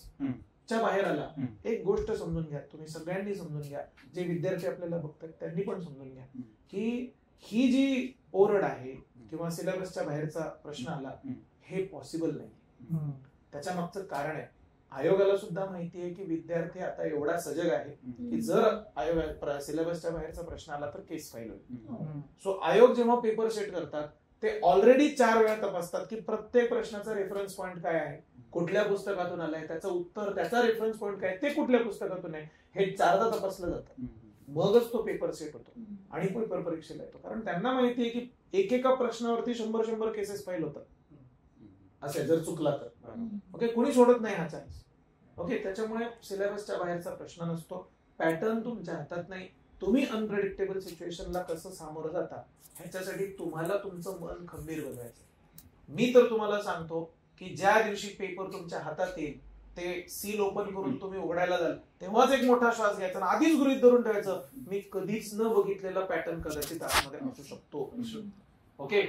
च्या बाहेर आला एक गोष्ट समजून घ्या तुम्ही सगळ्यांनी समजून घ्या जे विद्यार्थी आपल्याला बघतात त्यांनी पण समजून घ्या की ही जी ओरड आहे किंवा सिलेबसच्या बाहेरचा प्रश्न आला हे पॉसिबल नाही. त्याच्या मागचं कारण आहे आयोगाला सुद्धा माहिती आहे की विद्यार्थी आता एवढा सजग आहे की जर आयोग सिलेबसच्या बाहेरचा प्रश्न आला तर केस फाईल होईल. सो आयोग जेव्हा पेपर सेट करतात ते ऑलरेडी 4 वेळा तपासतात की प्रत्येक प्रश्नाचा रेफरन्स पॉईंट काय आहे, कुठल्या पुस्तकातून आलाय, त्याचं उत्तर, त्याचा रेफरन्स पॉईंट काय, ते कुठल्या पुस्तकातून आहे, हे 4दा तपासलं जातं. मगच तो पेपर सेट होतो आणि पेपर परीक्षेला येतो. कारण त्यांना माहिती आहे की एकेका प्रश्नावरती 100 केसेस फाईल होतात असे जर चुकला तर. ओके, कोणी सोडत नाही हा चान्स. ओके, त्याच्यामुळे सिलेबसच्या बाहेरचा प्रश्न नसतो. पॅटर्न तुमच्या हातात नाही. तुम्ही अनप्रेडिक्टेबल सिच्युएशनला कसं सामोरं जाता ह्याच्यासाठी तुम्हाला तुमचं मन खंबीर बनवायचं. मी तर तुम्हाला सांगतो की ज्या दिवशी पेपर तुमच्या हातात येईल ते सील ओपन करून तुम्ही उघडायला जाल तेव्हाच एक मोठा श्वास घ्यायचा आणि आधीच गृहीत धरून ठेवायचं मी कधीच न बघितलेला पॅटर्न कदाचित आतमध्ये असू शकतो. ओके,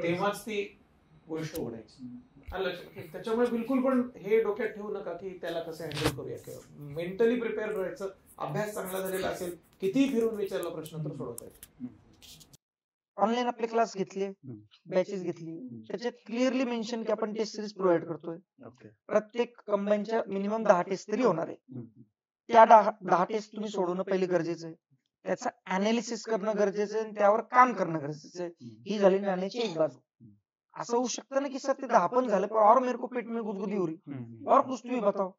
तेव्हाच ती गोष्ट उघडायची. त्याच्यामुळे बिलकुल पण हे डोक्यात ठेवू नका की त्याला कसं हँडल करूया किंवा मेंटली प्रिपेअर राहायचं. अभ्यास चांगला झालेला असेल किती फिरून विचारला प्रश्न तर सोडवता येईल. ऑनलाईन आपले क्लास घेतले, बॅचेस घेतली, त्याच्यात क्लिअरली मेन्शन की आपण टेस्ट सिरीज प्रोव्हाइड करतोय. प्रत्येक कंबाईनच्या मिनिमम 10 टेस्ट तरी होणार आहे. त्या 10 टेस्ट तुम्ही सोडवणं पहिले गरजेचं आहे. त्याचं अनालिसिस करणं गरजेचं आहे आणि त्यावर काम करणं गरजेचं आहे. ही झाली नाण्याची एक बाजू. असं होऊ शकतं ना की सर ते 10 पण झालं पण और मेरे को पेट में गुदगुदी हो रही और कुछ तुम्ही बताओ.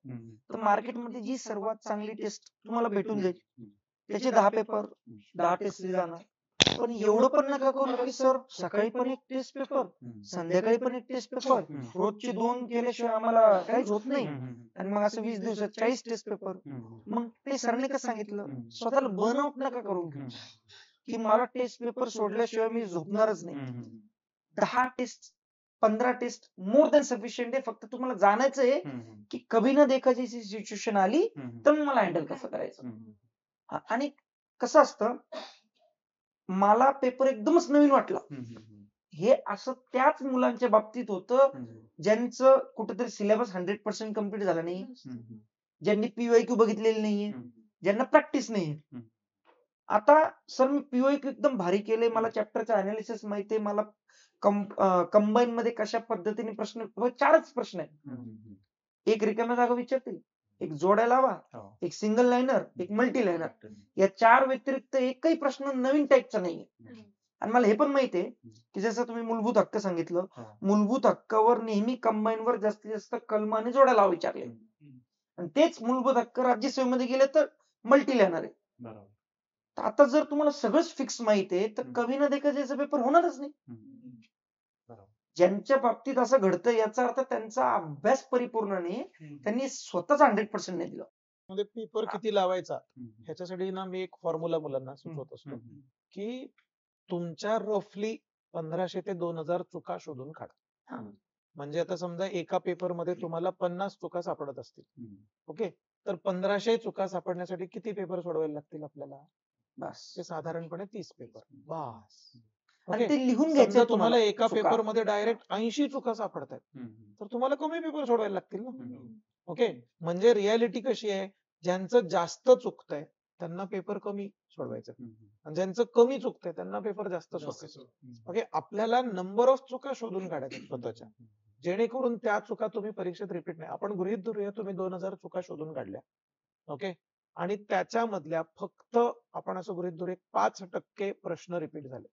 तर मार्केटमध्ये जी सर्वात चांगली टेस्ट तुम्हाला भेटून जाईल त्याचे 10 पेपर 10 टेस्ट जाणार. पण एवढं पण नका करू की सर सकाळी पण एक टेस्ट पेपर, संध्याकाळी पण एक टेस्ट पेपर, रोजचे 2 केल्याशिवाय आम्हाला काहीच होत नाही आणि मग असं 20 दिवसात 40 टेस्ट पेपर. मग ते सरने कसं सांगितलं, स्वतःला बर्नआउट नका करू की मला टेस्ट पेपर सोडल्याशिवाय मी झोपणारच नाही. 10 test 15 test more than sufficient आहे. फक्त तुम्हाला जाणायचं आहे की कभी न देखा जशी सिच्युएशन आली तर मला हँडल कसं करायचं. आणि कसं असतं मला पेपर एकदमच नवीन वाटला. हे असं त्याच मुलांच्या बाबतीत होतं ज्यांचं कुठेतरी सिलेबस 100% कम्प्लीट झाला नाही, ज्यांनी पीवायक्यू बघितलेली नाहीये, ज्यांना प्रॅक्टिस नाहीये. आता सर मी पीवायक्यू एकदम भारी केले, मला चॅप्टरचं अनालिसिस माहितीये, मला कंबाईन मध्ये कशा पद्धतीने प्रश्न 4च प्रश्न आहेत. एक रिकाम्या जागा विचारतील, एक जोड्या लावा, एक सिंगल लाईनर, एक मल्टी लाईनर. या 4 व्यतिरिक्त एकही प्रश्न नवीन टाईपचा नाहीये. आणि मला हे पण माहितीये की जसं तुम्ही मूलभूत हक्क सांगितलं, मूलभूत हक्कावर नेहमी कंबाईन वर जास्तीत जास्त कलम आणि जोड्या लावा विचारले आणि तेच मूलभूत हक्क राज्यसेवेमध्ये गेले तर मल्टी लाईनर आहे. आता जर तुम्हाला सगळंच फिक्स माहिती आहे तर कवी न देखा ज्याचा पेपर होणारच नाही. ज्यांच्या बाबतीत असं घडतं याचा अर्थ त्यांचा अभ्यास परिपूर्ण नाही, त्यांनी स्वतःच 100% नाही दिलं. मध्ये पेपर किती लावायचा ह्याच्यासाठी ना मी एक फॉर्म्युला मुलांना सुचवत असतो की तुमच्या रफली 1500 ते 2000 चुका शोधून काढा. म्हणजे आता समजा एका पेपर मध्ये तुम्हाला 50 चुका सापडत असतील. ओके, तर 1500 चुका सापडण्यासाठी किती पेपर सोडवायला लागतील आपल्याला? बस ते साधारणपणे 30 पेपर. बस. आणि ते लिहून समजा घ्यायचं तुम्हाला एका पेपर मध्ये डायरेक्ट 80 चुका सापडतात तर तुम्हाला कमी पेपर सोडवायला लागतील ना. ओके, म्हणजे रियालिटी कशी आहे, ज्यांचं जास्त चुकतंय त्यांना पेपर कमी सोडवायचं आणि ज्यांचं कमी चुकतंय त्यांना पेपर जास्त सोडवायचं. ओके, आपल्याला नंबर ऑफ चुका शोधून काढायच्या स्वतःच्या, जेणेकरून त्या चुका तुम्ही परीक्षेत रिपीट नाही. आपण गृहीत धरूया तुम्ही 2000 चुका शोधून काढल्या. ओके, आणि त्याच्यामधल्या फक्त आपण असं गृहीत धरू 5% प्रश्न रिपीट झाले.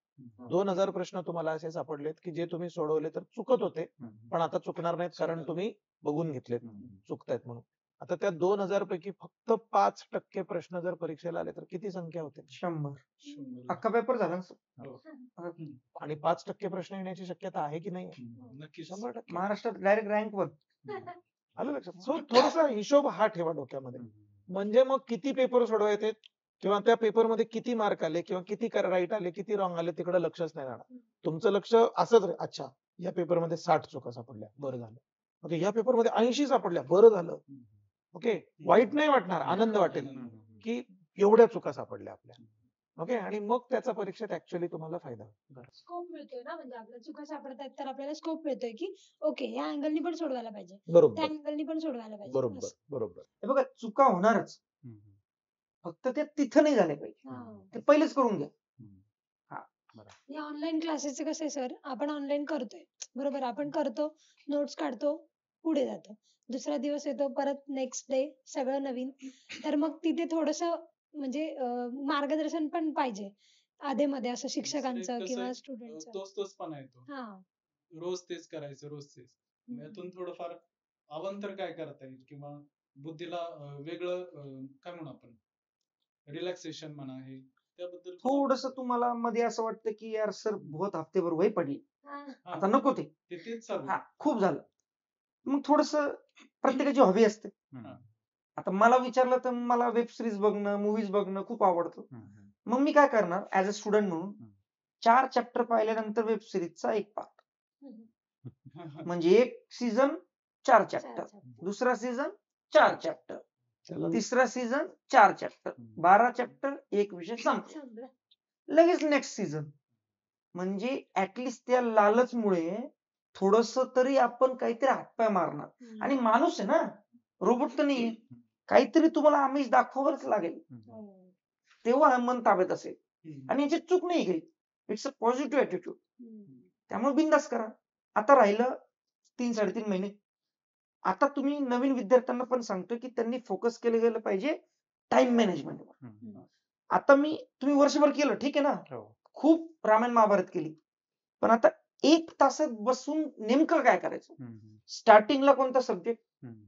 2000 प्रश्न तुम्हाला असे सापडलेत की जे तुम्ही सोडवले तर चुकत होते पण आता चुकणार नाहीत कारण तुम्ही बघून घेतलेत चुकतायत म्हणून. आता त्या 2000 पैकी फक्त 5% प्रश्न जर परीक्षेला आले तर किती संख्या होते? 100 100. अख्खा पेपर झाला ना सर. हो. आणि 5% प्रश्न येण्याची शक्यता आहे की नाही? नक्कीच. 100%. महाराष्ट्रात डायरेक्ट रँक वर. आलं लक्षात? सो थोडासा हिशोब हा ठेवा डोक्यामध्ये. म्हणजे मग किती पेपर सोडवायचे किंवा त्या पेपरमध्ये किती मार्क आले किंवा किती राईट आले किती रॉंग आले तिकडे लक्षच नाही जाणार. तुमचं लक्ष असंच अच्छा या पेपरमध्ये 60 चुका सापडल्या, बरं झालं. ओके, या पेपरमध्ये 80 सापडल्या, बरं झालं. ओके, वाईट नाही वाटणार, आनंद वाटेल की एवढ्या चुका सापडल्या आपल्या. ओके, आणि मग त्याचा परीक्षेत ऍक्च्युअली तुम्हाला फायदा होईल. स्कोप मिळतोय ना, म्हणजे आपल्या चुका सापडतायत तर आपल्याला स्कोप मिळतोय की ओके या अँगलनी पण सोडवायला पाहिजे, त्या बरोबर अँगलनी पण सोडवायला पाहिजे. बरोबर असं. बरोबर. हे बघा चुका होणारच, फक्त ते तिथं नाही झाले पाहिजे. हा. ते पहिलेच करून घ्या. या ऑनलाईन क्लासेसचं कसं आहे सर, आपण ऑनलाईन करतोय बरोबर, आपण करतो, नोट्स काढतो, पुढे जातो, दुसरा दिवस येतो, परत नेक्स्ट डे सगळं नवीन. तर मग तिथे थोडस म्हणजे मार्गदर्शन पण पाहिजे आधेमध्ये, असं शिक्षकांचं कसं किंवा आहे, स्टुडंटचं. तोच पण येतो, हा रोज तेच करायचं, रोज तेच. यातून थोडंफार अवांतर काय करता येईल किंवा बुद्धीला वेगळं काय म्हणू आपण, रिलॅक्सेशन म्हणा, हे त्याबद्दल थोडस तुम्हाला मध्ये असं वाटतं की यार सर बहुत हफ्तेभर वय पडली, हा. आता नको ते. तेच चालू हा आहे. खूप झालं. मग थोडस प्रत्येकाची हॉबी असते. आता मला विचारलं तर मला वेब सिरीज बघणं, मूवीज बघणं खूप आवडतं. मग मी काय करणार ऍज अ स्टुडंट म्हणून, 4 चॅप्टर पाहिल्यानंतर वेब सिरीजचा 1 पार्ट, म्हणजे एक सीझन 4 चॅप्टर, दुसरा सीझन 4 चॅप्टर, तिसरा सीझन 4 चॅप्टर, 12 चॅप्टर, एक विषय संपला, समजा. लगेच नेक्स्ट सीझन. म्हणजे ऍटलिस्ट त्या लालचमुळे थोडस तरी आपण काहीतरी हातपाय मारणार. आणि माणूस आहे ना, रोबोट तर नाही, काहीतरी तुम्हाला आमिष दाखवावंच लागेल, हो. तेव्हा मन ताब्यात असेल. हम्म. आणि याची चूक नाही काही, इट्स अ पॉझिटिव्ह ऍटिट्यूड. हम्म. त्यामुळे बिंदास करा. आता राहिलं 3-3.5 महिने. आता तुम्ही नवीन विद्यार्थ्यांना पण सांगतो की त्यांनी फोकस केलं गेलं पाहिजे टाइम मॅनेजमेंटवर. आता तुम्ही वर्षभर केलं ठीक आहे ना, खूप रामायण महाभारत केली, पण आता 1 तासात बसून नेमकं काय करायचं, स्टार्टिंगला कोणता सब्जेक्ट,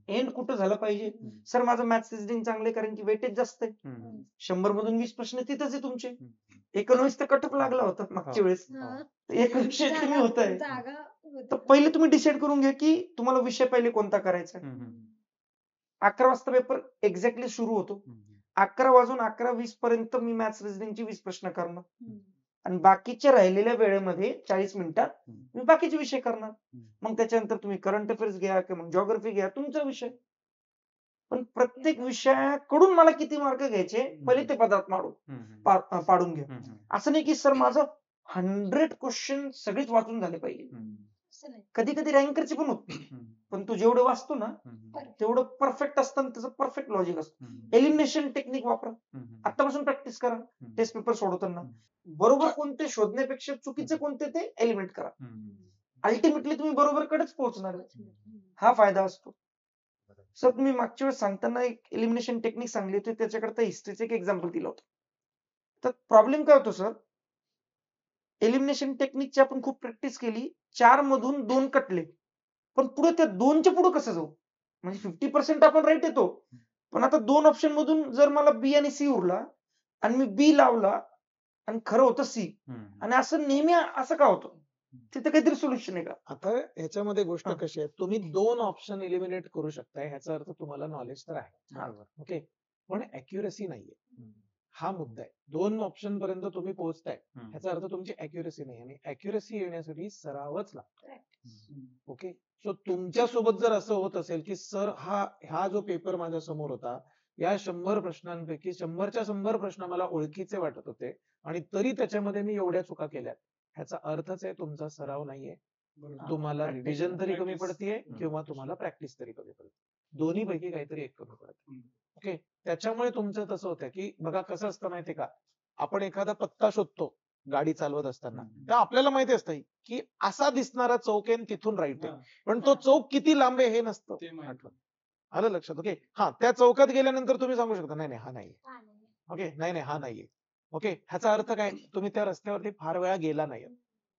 एंड कुठं झालं पाहिजे. सर माझं मॅथ्स रिझनिंग चांगलं आहे कारण की वेटेज जास्त आहे, 100 मधून 20 प्रश्न तिथंच आहे तुमचे. 19 तर कटअप लागला होता मागच्या वेळेस, हा. 19 तुम्ही होताय. जागा तर होत्या. पहिले तुम्ही डिसाईड करून घ्या की तुम्हाला विषय पहिले कोणता करायचा आहे. 11 वाजता पेपर एक्झॅक्टली सुरू होतो, 11 वाजून 11:20 पर्यंत मी मॅथ्स रिझनिंगचे 20 प्रश्न करणार, हम्म. आणि बाकीच्या राहिलेल्या वेळेमध्ये 40 मिनिटात मी बाकीचे विषय करणार. मग त्याच्यानंतर तुम्ही करंट अफेअर्स घ्या किंवा मग जॉग्राफी घ्या, तुमचा विषय. पण प्रत्येक विषयाकडून मला किती मार्क घ्यायचे पहिले ते पदार्थ पाडून घ्या. असं नाही की सर माझं 100 क्वेश्चन सगळेच वाचून झाले पाहिजे. असं नाही. कधी कधी रँकरचे पण होत नाही, पण तू जेवढं वाचतो ना तेवढं परफेक्ट असतं आणि त्याचं परफेक्ट लॉजिक असतं. एलिमिनेशन टेक्निक वापरा, आतापासून प्रॅक्टिस करा. टेस्ट पेपर सोडवताना बरोबर कोणते शोधण्यापेक्षा चुकीचे कोणते ते एलिमिनेट करा. अल्टिमेटली तुम्ही बरोबर कडेच पोहोचणार. हा फायदा असतो. सर तुम्ही मागच्या वेळेस सांगताना एक एलिमिनेशन टेक्निक सांगली होती, त्याच्याकरता हिस्ट्रीचं एक एक्झाम्पल दिलं होतं. तर प्रॉब्लेम काय होतो सर, एलिमिनेशन टेक्निकची आपण खूप प्रॅक्टिस केली, 4 मधून 2 कटले, पण पुढे त्या 2च्या पुढे कसं जाऊ, म्हणजे 50% आपण राईट येतो, पण आता 2 ऑप्शन मधून जर मला बी आणि सी उरला आणि मी बी लावला आणि खरं होतं सी, आणि असं नेहमी असं का होतं, तिथे काहीतरी सोल्युशन आहे का? आता ह्याच्यामध्ये गोष्ट कशी आहे, तुम्ही 2 ऑप्शन एलिमिनेट करू शकताय, ह्याचा अर्थ तुम्हाला नॉलेज तर आहे, ओके, पण अॅक्युरेसी नाहीये. हा मुद्दा आहे. 2 ऑप्शन पर्यंत तुम्ही पोहोचताय, ह्याचा अर्थ तुमची अॅक्युरेसी नाही, आणि अॅक्युरेसी येण्यासाठी सरावच लागतो. ओके, सो तुमच्या सोबत जर असं होत असेल की सर हा जो पेपर माझ्या समोर होता, या 100 प्रश्नांपैकी 100च्या 100 प्रश्न मला ओळखीचे वाटत होते आणि तरी त्याच्यामध्ये मी एवढ्या चुका केल्या, ह्याचा अर्थच आहे तुमचा सराव नाहीये. तुम्हाला रिव्हिजन तरी कमी पडतीये किंवा तुम्हाला प्रॅक्टिस तरी कमी पडते, दोन्ही पैकी काहीतरी एक कमी पडते. ओके, त्याच्यामुळे तुमचं तसं होतं की बघा कसं असतं माहितीये का, आपण एखादा पत्ता शोधतो गाडी चालवत असताना, तर आपल्याला माहिती असतं की असा दिसणारा चौक आहे तिथून राईट आहे, पण तो चौक किती लांब आहे हे नसतं आठवत. आलं लक्षात? ओके, हा त्या चौकात गेल्यानंतर तुम्ही सांगू शकता नाही हा नाहीये, ओके, नाही हा नाहीये. ओके, ह्याचा अर्थ काय, तुम्ही त्या रस्त्यावरती फार वेळा गेला नाही.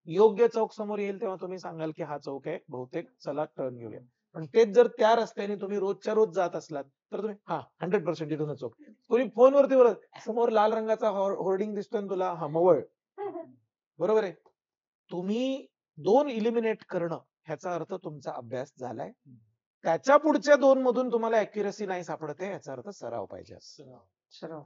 योग्य चौक समोर येईल तेव्हा तुम्ही सांगाल की हा चौक आहे बहुतेक, चला टर्न घेऊया. पण तेच जर त्या रस्त्याने तुम्ही रोजच्या रोज जात असलात तर तुम्ही 100% इथूनच चोक. तुम्ही फोनवरती बोलत समोर लाल रंगाचा होर्डिंग दिसतोय ना तुला, मवळ, बरोबर आहे. तुम्ही 2 इलिमिनेट करणं ह्याचा अर्थ तुमचा अभ्यास झालाय. त्याच्या पुढच्या 2 मधून तुम्हाला अॅक्युरसी नाही सापडत आहे, याचा अर्थ सराव पाहिजे. सराव,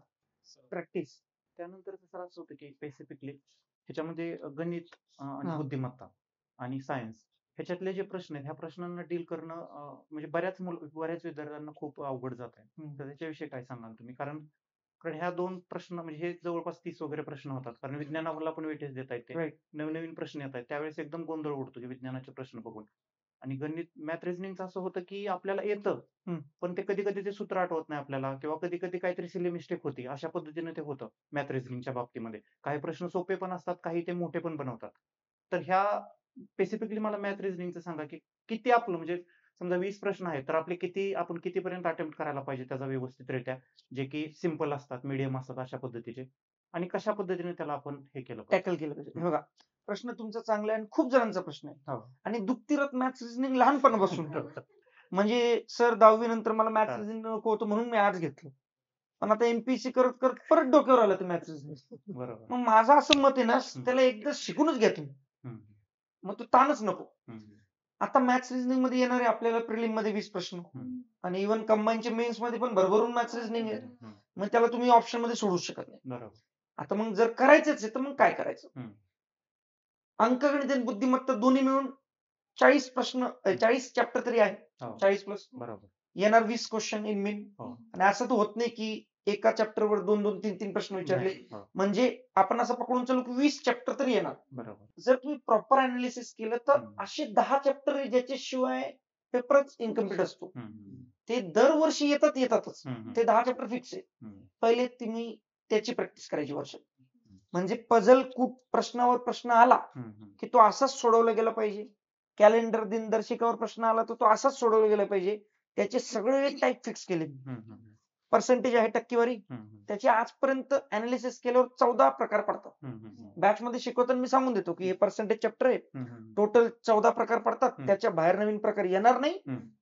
प्रॅक्टिस. त्यानंतर सर असं होतं की स्पेसिफिकली ह्याच्यामध्ये गणित आणि हा. बुद्धिमत्ता आणि सायन्स ह्याच्यातले जे प्रश्न आहेत ह्या प्रश्नांना डील करणं म्हणजे बऱ्याच विद्यार्थ्यांना खूप अवघड जात आहे. तर त्याच्याविषयी काय सांगाल तुम्ही? कारण ह्या 2 प्रश्न म्हणजे हे जवळपास 30 वगैरे प्रश्न होतात, कारण विज्ञानाला पण वेटेज देता येते. Right. नवीन नवीन प्रश्न येत आहेत, त्यावेळेस एकदम गोंधळ उडतो की विज्ञानाचे प्रश्न बघून. आणि गणित मॅथ रिझनिंगचं असं होतं की आपल्याला येतं, पण ते कधी कधी ते सूत्र आठवत नाही आपल्याला, किंवा कधी कधी काहीतरी सिली मिस्टेक होती. अशा पद्धतीने ते होतं मॅथ रिझनिंगच्या बाबतीमध्ये. काही प्रश्न सोपे पण असतात, काही ते मोठे पण बनवतात. तर ह्या स्पेसिफिकली मला मॅथ रिझनिंगचं सांगा की किती आपलं म्हणजे समजा 20 प्रश्न आहेत, तर आपले आपण कितीपर्यंत अटेम्प्ट करायला पाहिजे त्याचा व्यवस्थितरित्या, जे की सिम्पल असतात, मीडियम असतात अशा पद्धतीचे, आणि कशा पद्धतीने त्याला आपण हे केलं पाहिजे? टॅकल केलं पाहिजे. हे बघा, प्रश्न तुमचा चांगला आहे आणि खूप जणांचा प्रश्न आहे. हो. आणि दुप्तीरथ मॅथ्स रिझनिंग लहानपणापासून. म्हणजे सर 10वी नंतर मला मॅथ्स हा. रिझनिंग नको होतं म्हणून मी आर्ट्स घेतलं. पण आता एमपीएससी करत करत परत डोक्यावर आलं ते मॅथ्स रिझनिंग. बरोबर. मग माझं असं मत आहे ना, त्याला एकदा शिकूनच घ्या तुम्ही. हम्म. मग तो ताणच नको. हम्म. आता मॅथ्स रिझनिंग मध्ये येणारे आपल्याला प्रिलिम मध्ये 20 प्रश्न आणि इव्हन कंबाईनच्या मेन्स मध्ये पण भरभरून मॅथ्स रिझनिंग आहे. हम्म. मग त्याला तुम्ही ऑप्शन मध्ये सोडूच शकत नाही. बरोबर. आता मग जर करायचंच आहे तर मग काय करायचं? हम्म. अंकगणित आणि बुद्धिमत्ता दोन्ही मिळून 40 प्रश्न 40 चॅप्टर तरी आहे. हो. 40 प्लस बरोबर. येणार 20 क्वेश्चन इन मीन. हो. आणि असं तर होत नाही की एका चॅप्टरवर 2-2, 3-3 प्रश्न विचारले. नाही. हो. म्हणजे आपण असं पकडून चालू की 20 चॅप्टर तरी येणार. बरोबर. जर तुम्ही प्रॉपर अनालिसिस केलं तर हम्म. असे 10 चॅप्टर आहे ज्याच्याशिवाय पेपरच इनकम्प्लीट असतो. हम्म. ते दरवर्षी येतातच. हम्म. ते 10 चॅप्टर फिक्स आहे. हम्म. पहिले तुम्ही त्याची प्रॅक्टिस करायची वर्षात. म्हणजे पझल प्रश्नावर प्रश्न आला हम्म. की तो असाच सोडवला गेला पाहिजे. कॅलेंडर दिनदर्शिकावर प्रश्न आला तर तो असाच सोडवला गेला पाहिजे. त्याचे सगळे टाईप फिक्स केले. हम्म. पर्सेंटेज आहे टक्केवारी. हम्म. त्याचे आजपर्यंत अनालिसिस केल्यावर 14 प्रकार पडतात. हम्म. बॅच मध्ये शिकवताना मी सांगून देतो की हे पर्सेंटेज चॅप्टर आहे. हम्म. टोटल 14 प्रकार पडतात. त्याच्या बाहेर नवीन प्रकार येणार नाही.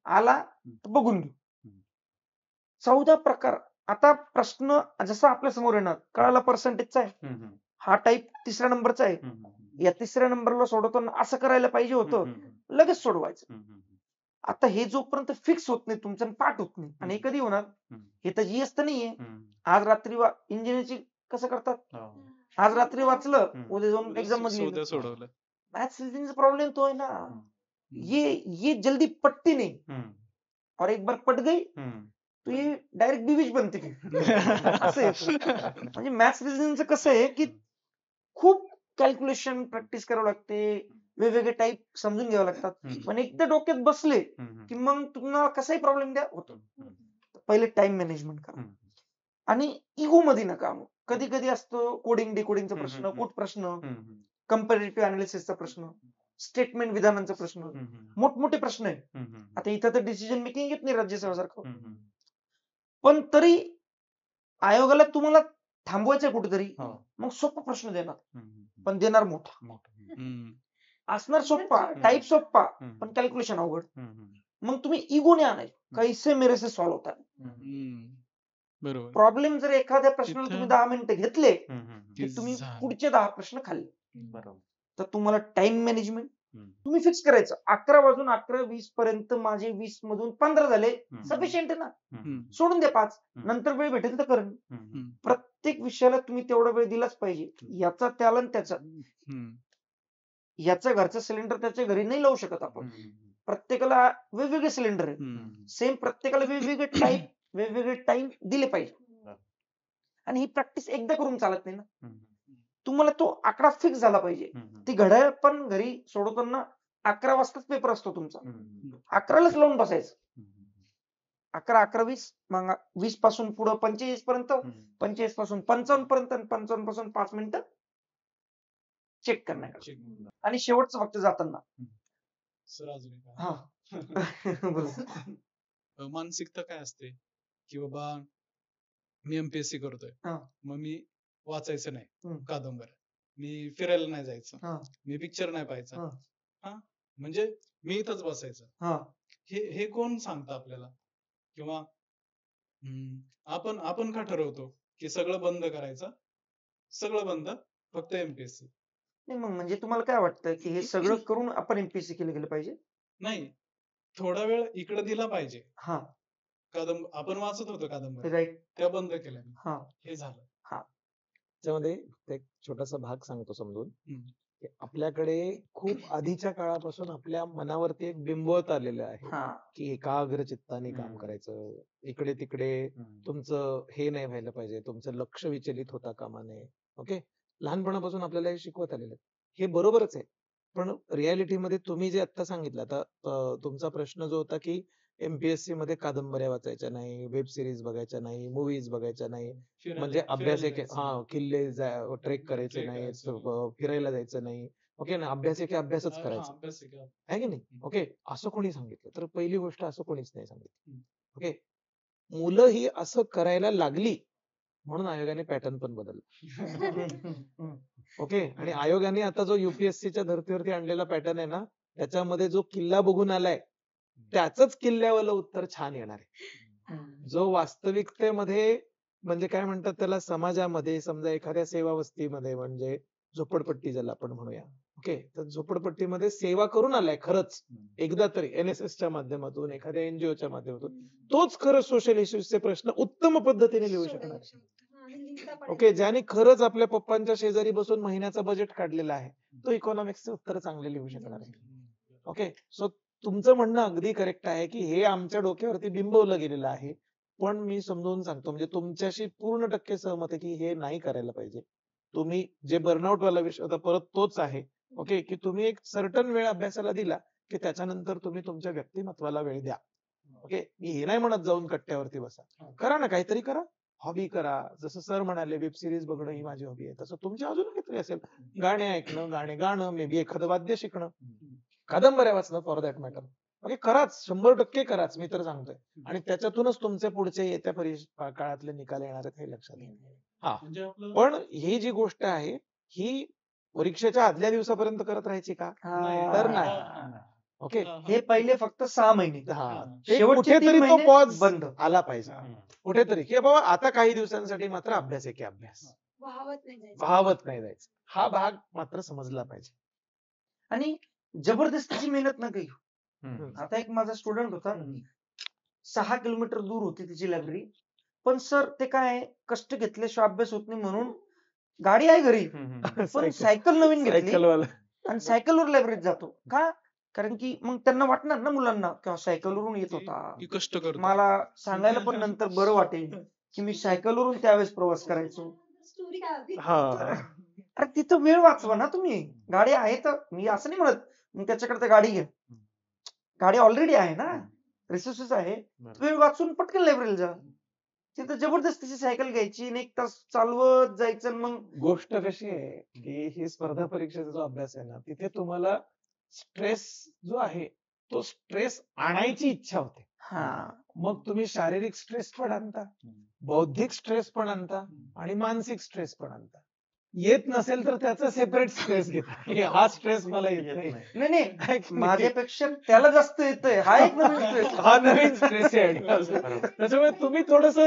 आला तर बघून घेऊ. 14 प्रकार. आता प्रश्न जसा आपल्या समोर येणार, कळाला पर्सेंटेजचा आहे, हा टाईप 3ऱ्या नंबरचा आहे, या 3ऱ्या नंबरला सोडवताना असं करायला पाहिजे होतं, लगेच सोडवायचं. आता हे जोपर्यंत फिक्स होत नाही तुमचं पाठ होत नाही, आणि हे कधी होणार? हे तर जीएस तर नाहीये. आज रात्री इंजिनिअरिंगची कसं करतात? आज रात्री वाचलं, उद्या जाऊन एक्झाम मध्ये सोडवलं. मॅथ्स रिझनिंगचा प्रॉब्लेम तो आहे ना, ये जल्दी पटती नहीं और एक बार पट गई तो ये डायरेक्ट बीवीच बनते. असं आहे. म्हणजे मॅथ्स रिझनिंगचं कसं आहे की खूप कॅल्क्युलेशन प्रॅक्टिस करावं लागते, वेगवेगळे टाईप समजून घ्यावं लागतात. पण एकदा डोक्यात बसले की मग तुम्हाला कसाही प्रॉब्लेम द्या होतो. पहिले टाइम मॅनेजमेंट करा आणि इगो मध्ये नका. कधी कधी असतो कोडिंग डिकोडिंगचा प्रश्न, कूट प्रश्न, कंपॅरेटिव्ह अनालिसिसचा प्रश्न, स्टेटमेंट विधानांचा प्रश्न, मोठमोठे प्रश्न आहे. आता इथं तर डिसिजन मेकिंग येत नाही राज्यसभेसारखं, पण तरी आयोगाला तुम्हाला थांबवायचं कुठेतरी, मग सोपा प्रश्न देणार, पण देणार मोठा. असणार सोप्पा, टाईप सोप्पा, पण कॅल्क्युलेशन अवघड. मग तुम्ही इगोने आणायचं, कैसे मेरे से सॉल्व्ह होतात. बरोबर. प्रॉब्लेम जर एखाद्या प्रश्नाला तुम्ही 10 मिनिटं घेतले की तुम्ही झालं. पुढचे 10 प्रश्न खाल्ले. बरोबर. तर तुम्हाला टाइम मॅनेजमेंट तुम्ही फिक्स करायचं. 11 वाजून 11:20 पर्यंत माझे 20 मधून 15 झाले, सफिशियंट आहे ना, सोडून द्या 5, नंतर वेळ भेटेल तर करेन. प्रत्येक विषयाला तुम्ही तेवढा वेळ दिलाच पाहिजे. याचा त्याला आणि त्याचा, याच्या घरचं सिलेंडर त्याच्या घरी नाही लावू शकत आपण. प्रत्येकाला वेगवेगळे सिलेंडर आहे, सेम प्रत्येकाला वेगवेगळे टाईप, वेगवेगळे टाइम दिले पाहिजे. आणि ही प्रॅक्टिस एकदा करून चालत नाही ना, तुम्हाला तो आकडा फिक्स झाला पाहिजे. ती घड्याळ पण घरी सोडवताना 11 वाजताच पेपर असतो तुमचा, 11लाच लावून बसायचं. 11, 11:20, मग 20 पासून पुढे 45 पर्यंत, 45 पासून 55 पर्यंत, आणि 55 पासून 5 मिनिटं चेक करण्याकडे, आणि शेवटचं फक्त जाताना. सर अजून एक हा मानसिकता काय असते की बाबा मी एमपीएससी करतोय, मग मी वाचायचं नाही कादंबऱ्या, मी फिरायला नाही जायचं, मी पिक्चर नाही पाहायचा, म्हणजे मी इथंच बसायचं. हे कोण सांगतं आपल्याला? किंवा आपण का ठरवतो की सगळं बंद करायचं, सगळं बंद, फक्त एमपीएससी? नाही मग म्हणजे तुम्हाला काय वाटतं की हे सगळं करून आपण एमपीएससी केलं गेलं पाहिजे? नाही, थोडा वेळ इकडे दिला पाहिजे. हा, आपण वाचत होतो कादंबरी, राईट. त्या बंद केल्या मी. हा, हे झालं. त्याच्यामध्ये एक छोटासा भाग सांगतो समजून, हम्म. की आपल्याकडे खूप आधीच्या काळापासून आपल्या मनावरती एक बिंबवत आलेलं आहे हा, की एकाग्र चित्ताने काम हम्म. करायचं, इकडे तिकडे तुमचं हे नाही व्हायला पाहिजे, तुमचं लक्ष विचलित होता कामा नये. ओके, लहानपणापासून आपल्याला हे शिकवत आलेलं आहे. हे बरोबरच आहे, पण रियालिटीमध्ये तुम्ही जे आता सांगितलं, आता तुमचा प्रश्न जो होता की एमपीएससी मध्ये कादंबऱ्या वाचायच्या नाही, वेब सिरीज बघायच्या नाही, मूवीज बघायच्या नाही, म्हणजे अभ्यास फिरायला एक जायचं. किल्ले ट्रेक करायचे ट्रेक नाही, करायचं. फिरायला जायचं नाही. ओके ना, अभ्यास एक अभ्यासच हा, करायचा अभ्यास आहे का? आहे की नाही? ओके, असं कोणी सांगितलं? तर पहिली गोष्ट असं कोणीच नाही सांगितलं. ओके, मुलं ही असं करायला लागली म्हणून आयोगाने पॅटर्न पण बदलला. ओके, आणि आयोगाने आता जो युपीएससीच्या धर्तीवरती आणलेला पॅटर्न आहे ना, त्याच्यामध्ये जो किल्ला बघून आलाय त्याच किल्ल्यावालं उत्तर छान येणार आहे. जो वास्तविकतेमध्ये म्हणजे काय म्हणतात त्याला, समाजामध्ये समजा एखाद्या सेवा वस्तीमध्ये, म्हणजे झोपडपट्टी ज्याला आपण म्हणूया, ओके, तर झोपडपट्टीमध्ये सेवा करून आलाय खरंच एकदा तरी एनएसएसच्या माध्यमातून, एखाद्या एनजीओच्या माध्यमातून, तोच खरंच सोशल इश्यूजचे प्रश्न उत्तम पद्धतीने लिहू शकणार आहे. ओके, ज्याने खरंच आपल्या पप्पांच्या शेजारी बसून महिन्याचं बजेट काढलेलं आहे, तो इकॉनॉमिक्सचे उत्तर चांगले लिहू शकणार आहे. ओके, सो तुमचं म्हणणं अगदी करेक्ट आहे की हे आमच्या डोक्यावरती बिंबवलं गेलेलं आहे, पण मी समजावून सांगतो, म्हणजे तुमच्याशी पूर्ण टक्के सहमत आहे की हे नाही करायला पाहिजे. तुम्ही जे बर्नआउट वाला विषय होता परत तोच आहे. ओके, की तुम्ही एक सर्टन वेळ अभ्यासाला दिला की त्याच्यानंतर तुम्ही तुमच्या व्यक्तिमत्वाला वेळ द्या. ओके, मी हे नाही म्हणत जाऊन कट्ट्यावरती बसा, करा ना, काहीतरी करा, हॉबी करा. जसं सर म्हणाले वेब सिरीज बघणं ही माझी हॉबी आहे, तसं तुमची अजून काहीतरी असेल, गाणे ऐकणं, गाणे गाणं, मे बी एखादं वाद्य शिकणं, कादंबऱ्या वाचणं फॉर दॅट मॅटर. ओके, कराच, 100% कराच, मी तर सांगतोय. आणि त्याच्यातूनच तुमचे पुढचे येत्या काळातले निकाल येणार आहेत हे लक्षात घ्या. हा, म्हणजे आपलं पण ही जी गोष्ट आहे ही परीक्षेच्या आदल्या दिवसापर्यंत करत राहायची का? तर नाही. ओके, हे पहिले फक्त 6 महिने, हा, शेवटचे 3 कुठेतरी तो महिने पॉज बंद. आला पाहिजे कुठेतरी, की बाबा आता काही दिवसांसाठी मात्र अभ्यास आहे की अभ्यास, वाहवत नाही जायचं. हा भाग मात्र समजला पाहिजे. आणि जबरदस्तीची मेहनत न घेऊ. आता एक माझा स्टुडंट होता, 6 किलोमीटर दूर होती तिची लायब्ररी, पण सर ते काय कष्ट घेतल्याशिवाय अभ्यास होत नाही म्हणून गाडी आहे घरी, पण सायकल नवीन घेतली सायकलवाला आणि सायकलवर लायब्ररीत जातो. का? कारण की मग त्यांना वाटणार ना मुलांना किंवा सायकलवरून येत होता, की कष्ट करतो. मला सांगायला पण नंतर बरं वाटेल की मी सायकलवरून त्यावेळेस प्रवास करायचो. हा, अरे तिथं वेळ वाचवा ना तुम्ही. गाडी आहे तर, मी असं नाही म्हणत मग त्याच्याकडे तर गाडी घ्या, गाडी ऑलरेडी आहे ना, रिसोर्सेस आहे, वेळ वाचून पटकन लायब्ररीला जा. तिथं जबरदस्तीची सायकल घ्यायची आणि 1 तास चालवत जायचं. मग गोष्ट कशी आहे की ही स्पर्धा परीक्षेचा जो अभ्यास आहे ना, तिथे तुम्हाला स्ट्रेस जो आहे तो स्ट्रेस आणायची इच्छा होते. हा, मग तुम्ही शारीरिक स्ट्रेस पण आणता, बौद्धिक स्ट्रेस पण आणता आणि मानसिक स्ट्रेस पण आणता. येत नसेल तर त्याचा सेपरेट स्ट्रेस घेता की हा स्ट्रेस मला येत नाही. नाही नाही, माझ्यापेक्षा त्याला जास्त येतंय, हा एक नवीन स्ट्रेस. हा नवीन स्ट्रेस आहे. त्याच्यामुळे तुम्ही थोडस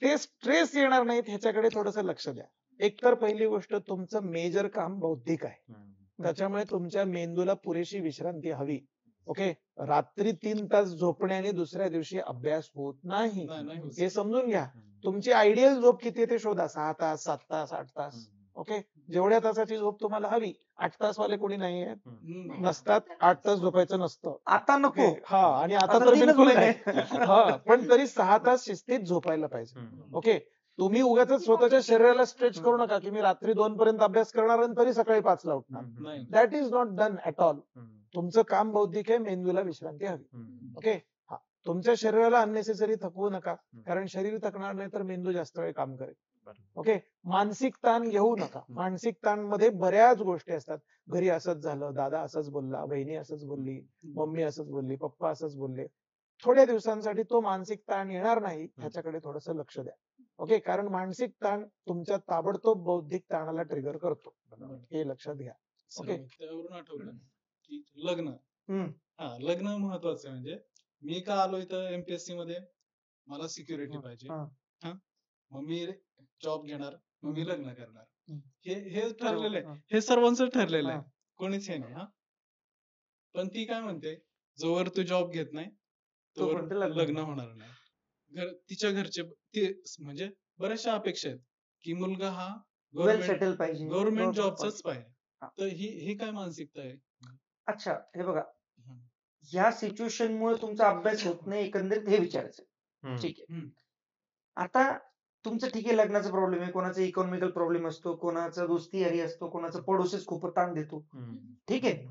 ते स्ट्रेस येणार नाहीत ह्याच्याकडे थोडस लक्ष द्या. एकतर पहिली गोष्ट, तुमचं मेजर काम बौद्धिक आहे, त्याच्यामुळे तुमच्या मेंदूला पुरेशी विश्रांती हवी. ओके, रात्री 3 तास झोपण्याने दुसऱ्या दिवशी अभ्यास होत नाही, नाही होत. हे समजून घ्या. तुमची आयडियल झोप किती आहे ते शोधा, 6 तास, 7 तास, 8 तास. ओके, जेवढ्या तासाची झोप तुम्हाला हवी, 8 तास वाले कोणी नाही आहेत, नसतात, 8 तास झोपायचं नसतं. आता नको. हा, आणि आता आता तर 3च बिलकुल महिने. नाही. हा, पण तरी 6 तास शिस्तीत झोपायला पाहिजे. ओके, तुम्ही उगाच स्वतःच्या शरीराला स्ट्रेच करू नका की मी रात्री 2 पर्यंत अभ्यास करणार आणि तरी सकाळी 5 ला उठणार. नाही. That is not done at all. तुमचं काम बौद्धिक आहे, मेंदूला विश्रांती हवी. ओके, हा, तुमच्या शरीराला अननेसेसरी थकवू नका, कारण शरीर थकणार नाही तर मेंदू जास्त वेळ काम करेल. ओके, मानसिक ताण घेऊ नका. मानसिक ताण मध्ये बऱ्याच गोष्टी असतात. घरी असंच झालं, दादा असंच बोलला, बहिणी असंच बोलली, मम्मी असंच बोलली, पप्पा असंच बोलले. थोड्या दिवसांसाठी तो मानसिक ताण येणार नाही, ह्याच्याकडे थोडस लक्ष द्या. ओके, कारण मानसिक ताण तुमच्या ताबडतोब बौद्धिक ताणाला ट्रिगर करतो, हे लक्षात घ्या. ओके, त्यावरून आठवलं की लग्न, हम्म. लग्न महत्वाचं आहे. म्हणजे मी का आलो इथं एमपीएससी मध्ये, मला सिक्युरिटी पाहिजे, हा. मग मी जॉब घेणार, मग मी लग्न करणार, हम्म. हे ठरलेलं हा. आहे, हे सर्वांचं ठरलेलं आहे, हा. कोणीच हे नाही. हा, पण ती काय म्हणते, जोवर तू जॉब घेत नाही तोवर तोपर्यंत लग्न लग्न होणार नाही. तिच्या घरचे ते म्हणजे बऱ्याचशा अपेक्षा आहेत की मुलगा हा वेल सेटल पाहिजे, गव्हर्नमेंट job जॉबचाच पाहिजे. हा. तर ही काय मानसिकता आहे? अच्छा, हे बघा, हम्म. ह्या सिच्युएशन मुळे तुमचा अभ्यास होत नाही, एकंदरीत हे विचारायचं. ठीक आहे. हम्म. आता तुमचं ठीक आहे, लग्नाचा प्रॉब्लेम आहे, कोणाचा इकॉनॉमिकल प्रॉब्लेम असतो, कोणाचा दोस्ती यारी असतो, कोणाचा पडोसीच खूप ताण देतो. ठीक आहे.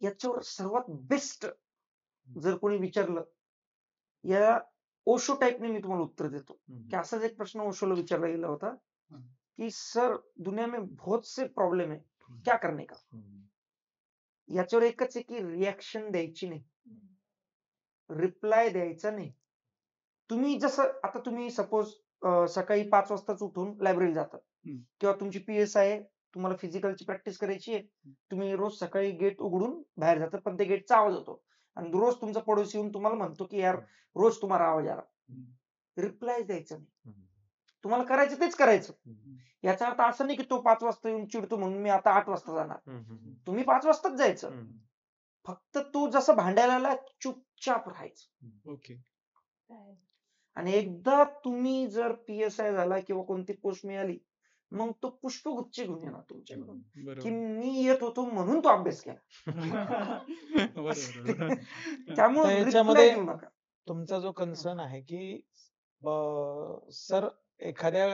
याच्यावर सर्वात बेस्ट जर कोणी विचारलं, या ओशो टाइपने मी तुम्हाला उत्तर देतो की असाच एक प्रश्न ओशोला विचारला गेला होता की सर दुनिया में बहुत से प्रॉब्लेम है, क्या करने का. याच्यावर एकच आहे की रिॲक्शन द्यायची नाही, रिप्लाय द्यायचा नाही. तुम्ही जसं आता तुम्ही सपोज सकाळी 5 वाजताच उठून लायब्ररी जातात किंवा तुमची PSI तुम्हाला फिजिकलची प्रॅक्टिस करायची आहे, तुम्ही रोज सकाळी गेट उघडून बाहेर जातात, पण ते गेटचा आवाज होतो आणि रोज तुमचा पडोसी येऊन तुम्हाला म्हणतो की यार रोज तुम्हाला आवाज आला. रिप्लाय द्यायचा नाही, तुम्हाला करायचं तेच करायचं. याचा अर्थ असं नाही की तो 5 वाजता येऊन चिडतो म्हणून मी आता 8 वाजता जाणार. तुम्ही 5 वाजताच जायचं, फक्त तो जसं भांडायला आला चुपचाप राहायचं. ओके. आणि एकदा तुम्ही जर PSI झाला किंवा कोणती पोस्ट मिळाली, मग तो पुष्पगुच्छ घेऊन येणार तुमच्याकडून की बरोबर. मी येत होतो म्हणून तो अभ्यास केला. बरोबर. त्यामुळे तर reply याच्यामध्ये देऊ नका. तुमचा जो कन्सर्न आहे की सर एखाद्या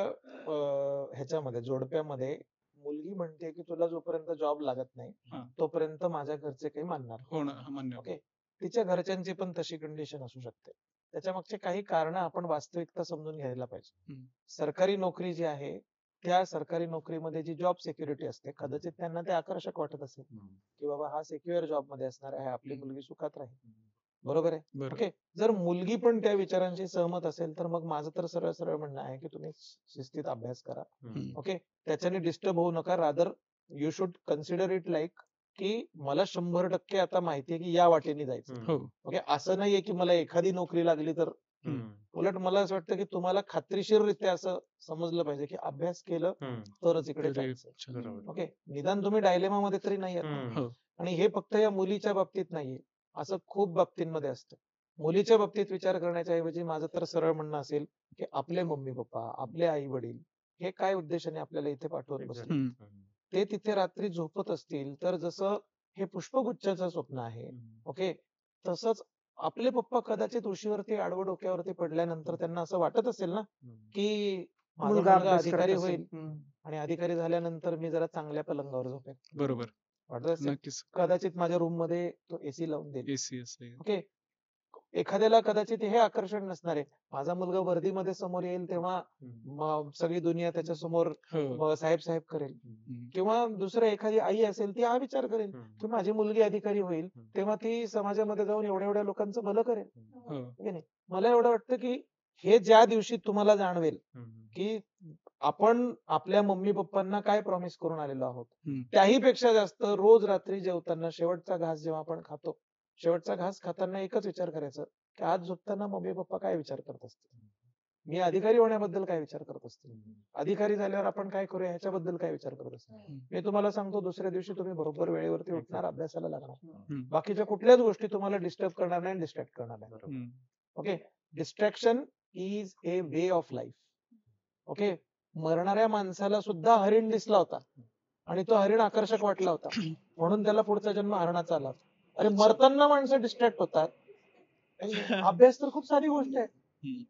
ह्याच्यामध्ये जोडप्यामध्ये मुलगी म्हणते की तुला जोपर्यंत जॉब लागत नाही हा. तोपर्यंत माझ्या घरचे काही मानणार नाही. होणं मान्य. ओके, तिच्या घरच्यांची पण तशी कंडिशन असू शकते. त्याच्या मागचे काही कारण आपण वास्तविकता समजून घ्यायला पाहिजे. सरकारी नोकरी जी आहे त्या सरकारी नोकरीमध्ये जी जॉब सिक्युरिटी असते, कदाचित त्यांना ते आकर्षक वाटत असेल की बाबा हा सिक्युअर जॉब मध्ये असणार आहे, आपली मुलगी सुखात राहील. बरोबर आहे. बरोबर. ओके, जर मुलगी पण त्या विचारांशी सहमत असेल तर मग माझं तर सरळ सरळ म्हणणं आहे की तुम्ही शिस्तीत अभ्यास करा. ओके, त्याच्याने डिस्टर्ब होऊ नका. Rather you should consider it like की मला 100% आता माहितीये की या वाटेने जायचं. हो. ओके, असं नाहीये की मला एखादी नोकरी लागली तर. उलट मला असं वाटतं की तुम्हाला खात्रीशीररित्या असं समजलं पाहिजे की अभ्यास केलं तरच इकडे जायचं. ओके, निदान तुम्ही डायलेमा मध्ये तरी नाही आहात. हो. आणि हे फक्त या मुलीच्या बाबतीत नाहीये, असं खूप बाबतींमध्ये असतं. मुलीच्या बाबतीत विचार करण्याच्या ऐवजी माझं तर सरळ म्हणणं असेल की आपले मम्मी पप्पा, आपले आई वडील हे काय उद्देशाने आपल्याला इथे पाठवत बसले. ते तिथे रात्री झोपत असतील तर जसं हे पुष्पगुच्छाचं स्वप्न आहे, ओके, तसंच आपले पप्पा कदाचित उशीवरती आडवं डोक्यावरती पडल्यानंतर त्यांना असं वाटत असेल ना की माझा मुलगा मुलगा अभ्यास करत अधिकारी असेल. होईल आणि अधिकारी झाल्यानंतर मी जरा चांगल्या पलंगावर झोपेन. बरोबर. वाटत असेल. नक्कीच. कदाचित माझ्या रूम मध्ये तो एसी लावून देईल. एसी असेल. ओके, एखाद्याला कदाचित हे आकर्षण नसणार आहे, माझा मुलगा वर्दीमध्ये समोर येईल तेव्हा सगळी दुनिया त्याच्या समोर हो. साहेब साहेब करेल. किंवा दुसरं एखादी आई असेल ती हा विचार करेल की माझी मुलगी अधिकारी होईल तेव्हा ती समाजामध्ये जाऊन एवढ्या एवढ्या लोकांचं भलं करेल. हो. की नाही. मला एवढं वाटतं की हे ज्या दिवशी तुम्हाला जाणवेल की आपण आपल्या मम्मी पप्पांना काय प्रॉमिस करून आलेलो आहोत, त्याही पेक्षा जास्त रोज रात्री जेवताना शेवटचा घास जेव्हा आपण खातो, शेवटचा घास खाताना एकच विचार करायचा की आज झोपताना मम्मी पप्पा काय विचार करत असतील, मी अधिकारी होण्याबद्दल काय विचार करत असतील, अधिकारी झाल्यावर आपण काय करूया ह्याच्याबद्दल काय विचार करत असतील. मी तुम्हाला सांगतो दुसऱ्या दिवशी तुम्ही बरोबर वेळेवरती उठणार, अभ्यासाला लागणार. बाकीच्या कुठल्याच गोष्टी तुम्हाला डिस्टर्ब करणार नाही, डिस्ट्रॅक्ट करणार नाही. Okay, distraction is a way of life. Okay, मरणाऱ्या माणसाला सुद्धा हरिण दिसला होता आणि तो हरिण आकर्षक वाटला होता म्हणून त्याला पुढचा जन्म हरणाचा आला. अरे मरताना माणसं डिस्ट्रॅक्ट होतात. अभ्यास तर खूप सारी गोष्ट आहे.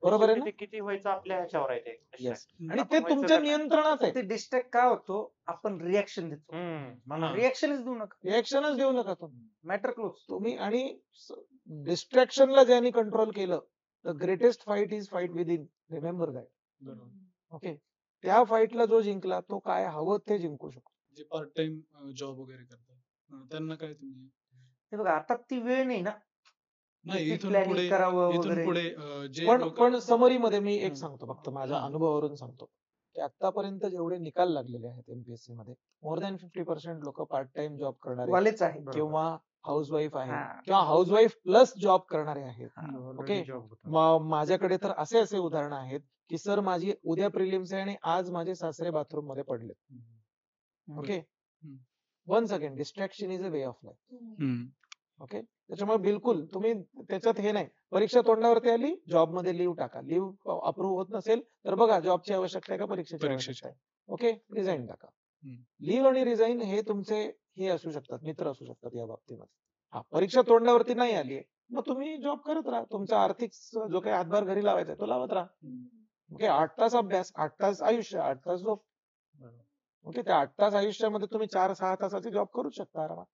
बरोबर आहे ना. किती व्हायचं आपल्या ह्याच्यावर आहे ते. Yes. आणि ते तुमच्या नियंत्रणात आहे. ते डिस्ट्रॅक्ट का होतो, आपण रिॲक्शन देतो. रिॲक्शनच देऊ नका, रिॲक्शनच देऊ नका तुम्ही. Matter close. तुम्ही आणि डिस्ट्रॅक्शनला ज्यांनी कंट्रोल केलं, the greatest fight is fight with in. Remember that. Okay, त्या फाईटला जो जिंकला तो काय हवं ते जिंकू शकतो. जे पार्ट टाइम जॉब वगैरे करतात त्यांना काय तुम्ही? हे बघा, आता ती वेळ नाही ना. नाही, इथून planning पुढे करावं इथून वगैरे. पुढे जे पण लोकं- पण समरी मध्ये मी एक सांगतो, फक्त माझ्या हा. अनुभवावरून सांगतो की आतापर्यंत जेवढे निकाल लागलेले आहेत एमपीएससी मध्ये, मोर दॅन 50% लोक पार्ट टाइम जॉब करणारे वालेच आहे. किंवा हाऊसवाईफ आहे हा. किंवा हाऊसवाईफ प्लस जॉब करणारे आहेत. Already job होता. माझ्याकडे तर असे उदाहरणं आहेत की सर माझी उद्या प्रिलिम्स आहे आणि आज माझे सासरे बाथरूम मध्ये पडले. Okay, one second, distraction is a way of life. Okay, त्याच्यामुळे बिलकुल तुम्ही त्याच्यात हे नाही, परीक्षा तोंडावरती आली जॉब मध्ये लिव्ह टाका, लिव्ह अप्रूव्ह होत नसेल तर बघा जॉबची आवश्यकता आहे का परीक्षेची आवश्यकता आहे. ओके, रिझाईन टाका. लिव्ह आणि रिझाईन हे तुमचे हे असू शकतात, मित्र असू शकतात या बाबतीमध्ये. हा, परीक्षा तोंडावरती नाही आली मग तुम्ही जॉब करत राहा, तुमचा आर्थिक जो काही हातभार घरी लावायचा आहे तो लावत राहा. ओके, 8 तास अभ्यास, 8 तास आयुष्य, 8 तास झोप. ओके, त्या 8 तास आयुष्यामध्ये तुम्ही 4-6 तासाची जॉब करू शकता आरामात.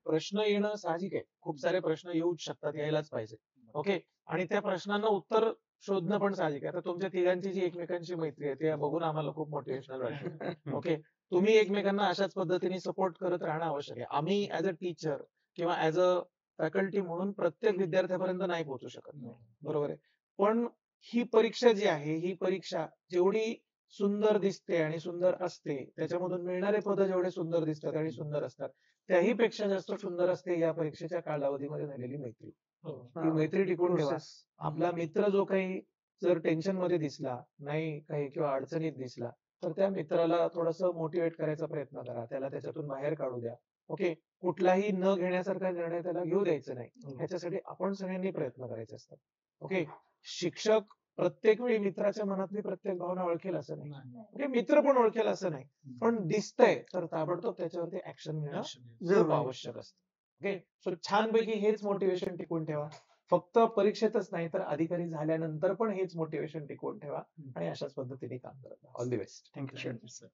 प्रश्न येणं साहजिक आहे, खूप सारे प्रश्न येऊच शकतात, यायलाच पाहिजे. ओके, आणि त्या प्रश्नांना उत्तर शोधणं पण साहजिक आहे. आता तुमच्या तिघांची जी एकमेकांची मैत्री आहे ते बघून आम्हाला खूप मोटिवेशनल वाटतं. ओके, तुम्ही एकमेकांना अशाच पद्धतीने सपोर्ट करत राहणं आवश्यक आहे. आम्ही ऍज अ टीचर किंवा ऍज अ फॅकल्टी म्हणून प्रत्येक विद्यार्थ्यापर्यंत नाही पोहोचू शकत नाही, बरोबर आहे. पण ही परीक्षा जी आहे, ही परीक्षा जेवढी सुंदर दिसते आणि सुंदर असते, त्याच्यामधून मिळणारे पद जेवढे सुंदर दिसतात आणि सुंदर असतात, त्याही पेक्षा जास्त सुंदर असते या परीक्षेच्या कालावधीमध्ये झालेली मैत्री. ती मैत्री टिकून ठेवा. आपला मित्र जो काही जर टेन्शन मध्ये दिसला नाही काही किंवा अडचणीत दिसला तर त्या मित्राला थोडस मोटिवेट करायचा प्रयत्न करा, त्याला त्याच्यातून बाहेर काढू द्या. ओके, कुठलाही न घेण्यासारखा निर्णय त्याला घेऊ द्यायचा नाही, ह्याच्यासाठी आपण सगळ्यांनी प्रयत्न करायचे असतात. ओके, शिक्षक प्रत्येक वेळी मित्राच्या मनातली प्रत्येक भावना ओळखेल असं नाही, ओके, मित्र पण ओळखेल असं नाही, पण दिसतंय तर ताबडतोब त्याच्यावरती ऍक्शन घेणं खूप आवश्यक असतं. ओके, सो छानपैकी हेच मोटिवेशन टिकून ठेवा. फक्त परीक्षेतच नाही तर अधिकारी झाल्यानंतर पण हेच मोटिवेशन टिकवून ठेवा आणि अशाच पद्धतीने काम करत. All the best. Thank you sir.